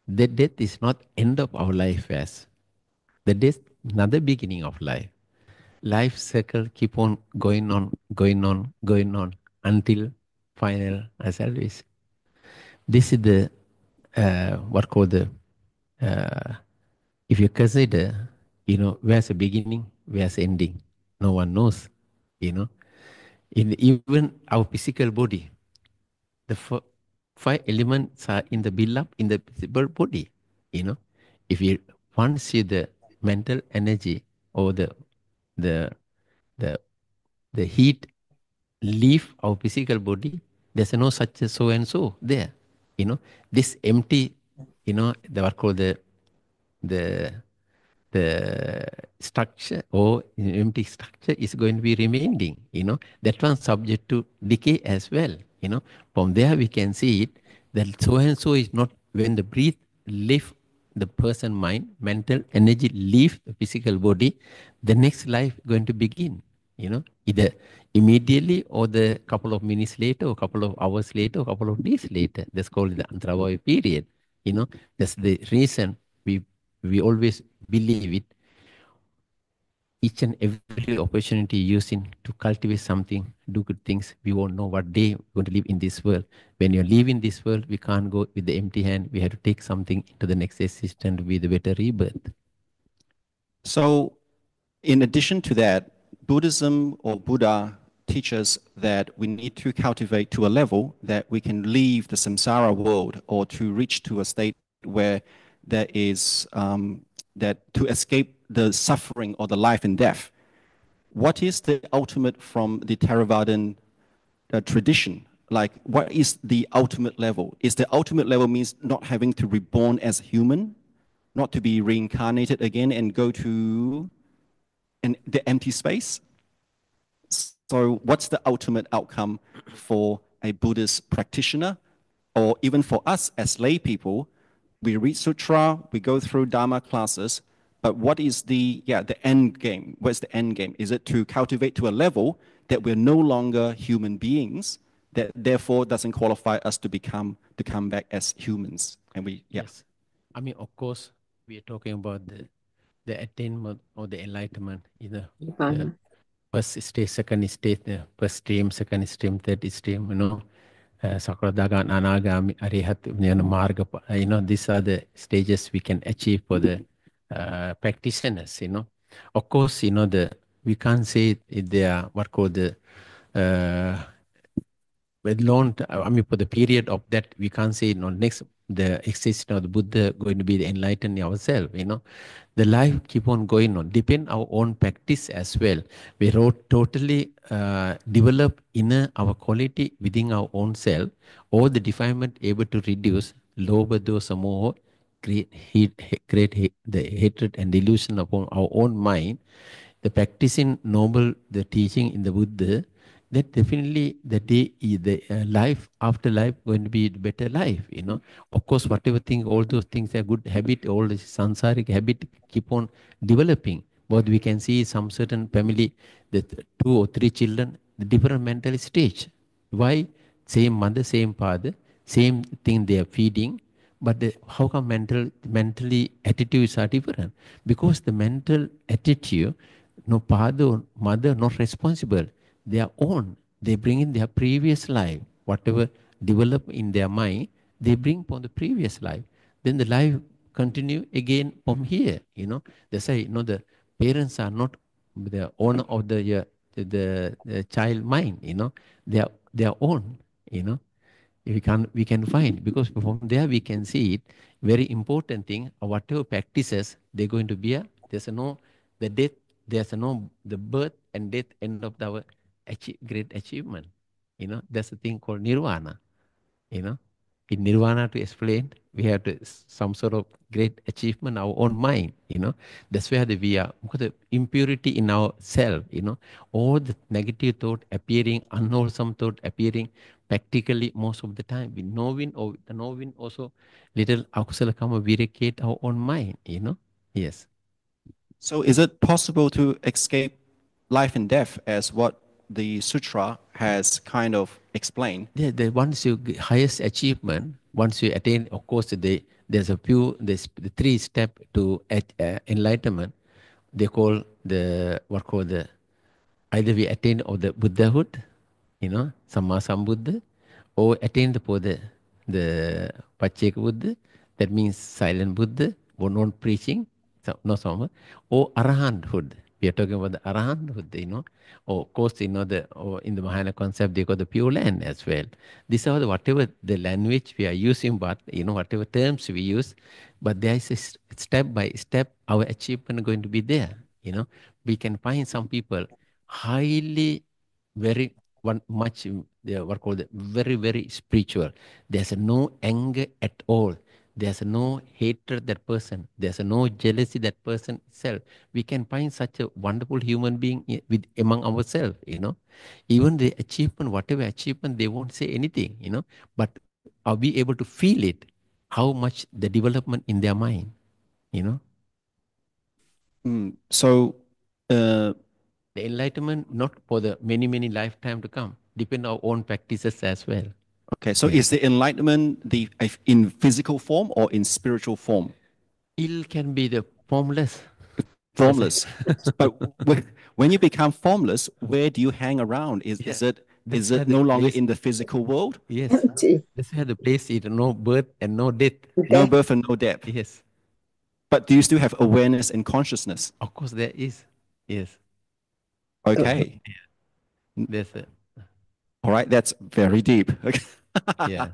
The death is not end of our life as. The death, another beginning of life. Life circle keep on going on, going on, going on until final, as always. This is the what called the if you consider, you know, where's the beginning, where's the ending, no one knows, you know. In even our physical body, the five elements are in the build-up in the physical body, you know. If you once see the mental energy or the the heat leave our physical body, there's no such a so and so there, you know. This empty, you know, the what called the the structure or empty structure is going to be remaining, you know. That one subject to decay as well, you know. From there we can see it, that so and so is not, when the breath leave the person mind, mental energy leave the physical body, the next life going to begin, you know, either immediately or the couple of minutes later or couple of hours later or couple of days later. That's called the Antravaya period, you know. That's the reason we always believe it. Each and every opportunity using to cultivate something, do good things. We won't know what day we're going to live in this world. When you're living this world, we can't go with the empty hand. We have to take something into the next existence with a better rebirth. So, in addition to that, Buddhism or Buddha teaches that we need to cultivate to a level that we can leave the samsara world, or to reach to a state where there is that to escape the suffering or the life and death. What is the ultimate from the Theravadan tradition? Like, what is the ultimate level? Is the ultimate level means not having to reborn as human, not to be reincarnated again and go to the empty space? So what's the ultimate outcome for a Buddhist practitioner, or even for us as lay people? We read sutra, we go through dharma classes, but what is the end game? Where's the end game? Is it to cultivate to a level that we're no longer human beings, that therefore doesn't qualify us to come back as humans? And Yes. I mean, of course, we are talking about the attainment or the enlightenment, the first stage, second stage, the first stream, second stream, third stream, Sakradaga, Anagami, Arihat, Marga, these are the stages we can achieve for the practitioners, Of course, we can't say they are what called the for the period of that, we can't say, next, the existence of the Buddha going to be the enlightened ourselves, The life keep on going on, depend our own practice as well. We totally develop inner our quality within our own self, or the defilement able to reduce, lower those more, create the hatred and delusion upon our own mind. The practicing noble, the teaching in the Buddha, that definitely the life after life going to be the better life, Of course, whatever thing, all those things are good habit, all the sansaric habit keep on developing. But we can see some certain family, the 2 or 3 children, the different mental stage. Why? Same mother, same father, same thing they are feeding, but how come mentally attitudes are different? Because the mental attitude, no father, mother, not responsible. Their own. They bring in their previous life. Whatever develop in their mind, they bring from the previous life. Then the life continue again from here. That's why the parents are not the owner of the child mind. They are their own. We can find, because from there we can see it. Very important thing, whatever practices they're going to be. There's no the death. There's no the birth and death end of our great achievement. That's the thing called nirvana. In nirvana, to explain, we have some sort of great achievement, our own mind. That's where we are. Because the impurity in our self, all the negative thought appearing, unwholesome thought appearing, practically most of the time, we knowing or knowing also little akusala karma viricate our own mind. Yes. So is it possible to escape life and death as what the sutra has kind of explained? Yeah, once you highest achievement, once you attain, of course, there's the 3 step to enlightenment. They call either we attain of the Buddhahood, Samma Sambuddha, or attain the Pacceka Buddha, that means silent Buddha, or non-preaching, or Arahanthood. We are talking about the Arahanthood, or of course, in the Mahayana concept, they call the pure land as well. These are whatever the language we are using, but, whatever terms we use, but there is a step by step, our achievement going to be there, We can find some people highly, very much, very, very spiritual. There's no anger at all. There's no hatred that person. There's no jealousy that person itself. We can find such a wonderful human being among ourselves, Even the achievement, whatever achievement, they won't say anything, But are we able to feel it? How much the development in their mind, So the enlightenment, not for the many, many lifetime to come, depend on our own practices as well. Okay, so is the enlightenment in physical form or in spiritual form? It can be the formless. Formless. But when you become formless, where do you hang around? Is it no longer in the physical world? Yes. That's where the place is no birth and no death. No birth and no death. Yes. But do you still have awareness and consciousness? Of course there is. Yes. Okay. That's it. All right, that's very deep. Yeah.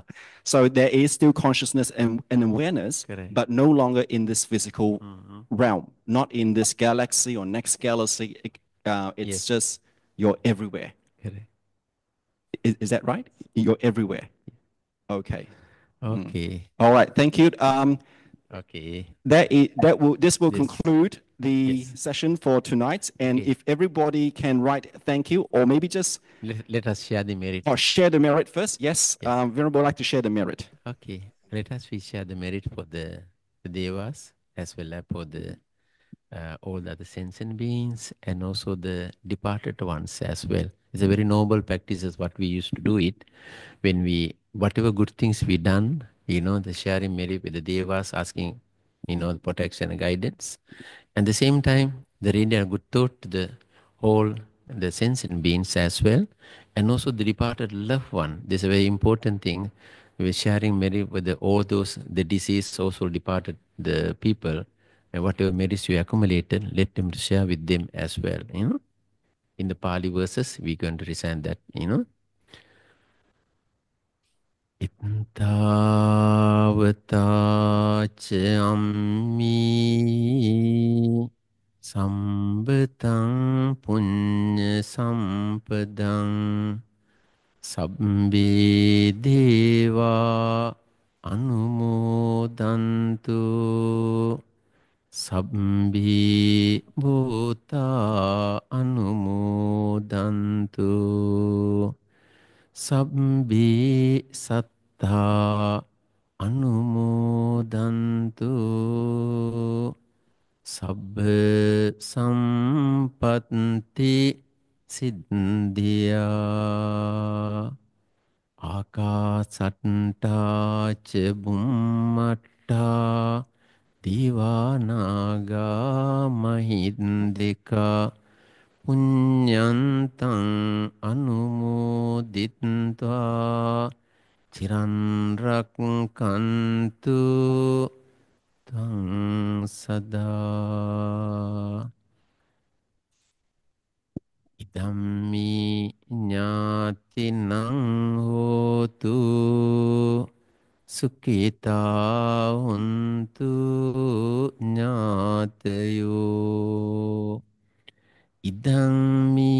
So there is still consciousness and awareness, Correct. but no longer in this physical realm, not in this galaxy or next galaxy. It's just you're everywhere. Correct. Is that right? You're everywhere. Okay. Okay. All right. Thank you. Okay. This will conclude the session for tonight. And if everybody can write thank you, or maybe just let us share the merit. Or share the merit first. Yes, Venerable would like to share the merit. Okay, let us share the merit for the Devas as well as for the all the other sentient beings and also the departed ones as well. It's a very noble practice is what we used to do it when we, whatever good things we done, the sharing merit with the Devas, asking, the protection and guidance. At the same time, the really good thought to the whole, the sentient beings as well, and also the departed loved one. This is a very important thing. We're sharing merit with all those, the deceased, also departed, the people, and whatever merits you accumulated, let them share with them as well, In the Pali verses, we're going to recite that, Ittavata cammi Sambetang punya sampadang Sabbe deva anumodantu Sabbe bhuta anumodantu Sabbe sattha anumodantu Sabba sampatti siddhya Akasatta ca bummatta Divanaga mahindika Punyantang anumoditva Chiran rakkantu Tang sada Idammi ñātinang hotu Sukita huntu ñātayo Idammi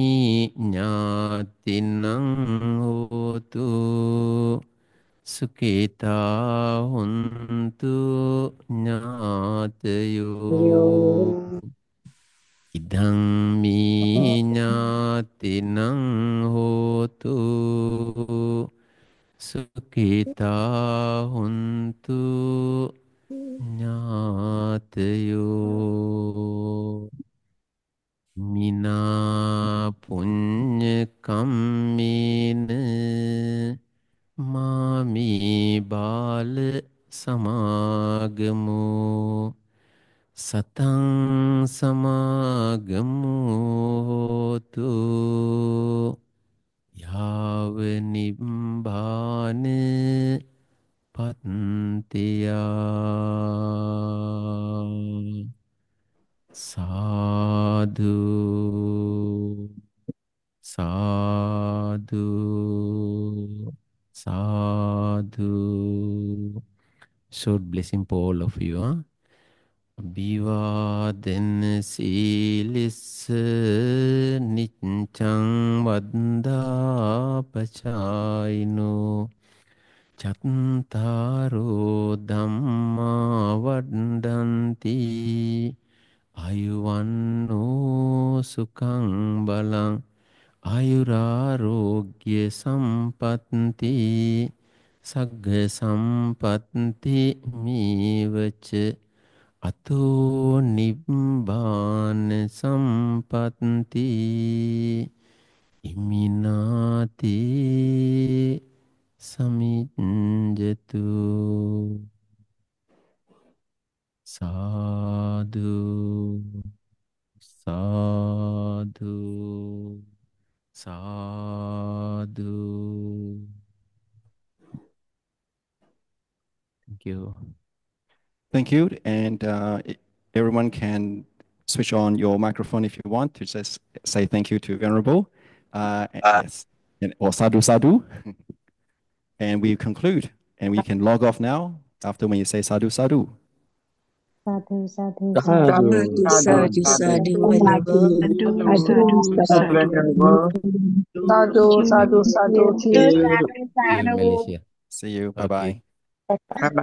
ñātinang hotu Sukita huntu ñātayo Idang minyatinang hotu Sukita huntu nyatayo Mina punya kammina Mami bala samagamu Satang samagamu tu Yava nibbāna pattiya Sadhu Sadhu Sadhu. Short blessing for all of you. Huh? Abhivādena sīlissa niccang vaddhā pacāyino Cattaro dhammā vaddanti Ayuvanno sukhang balang Ayurārogya sampatti Sagga sampatti mīvaca Ato nibbāna sampatti iminati samijjatu sadhu sadhu sadhu. Thank you. Thank you. And everyone can switch on your microphone if you want to just say thank you to Venerable. Yes. Or sadhu sadhu. And we conclude. And we can log off now after when you say sadhu sadhu. Sadhu, sadhu, Sadhu, sadhu, sadhu, Venerable. Sadhu, sadhu, sadhu. Malaysia. See you. Bye-bye. Okay.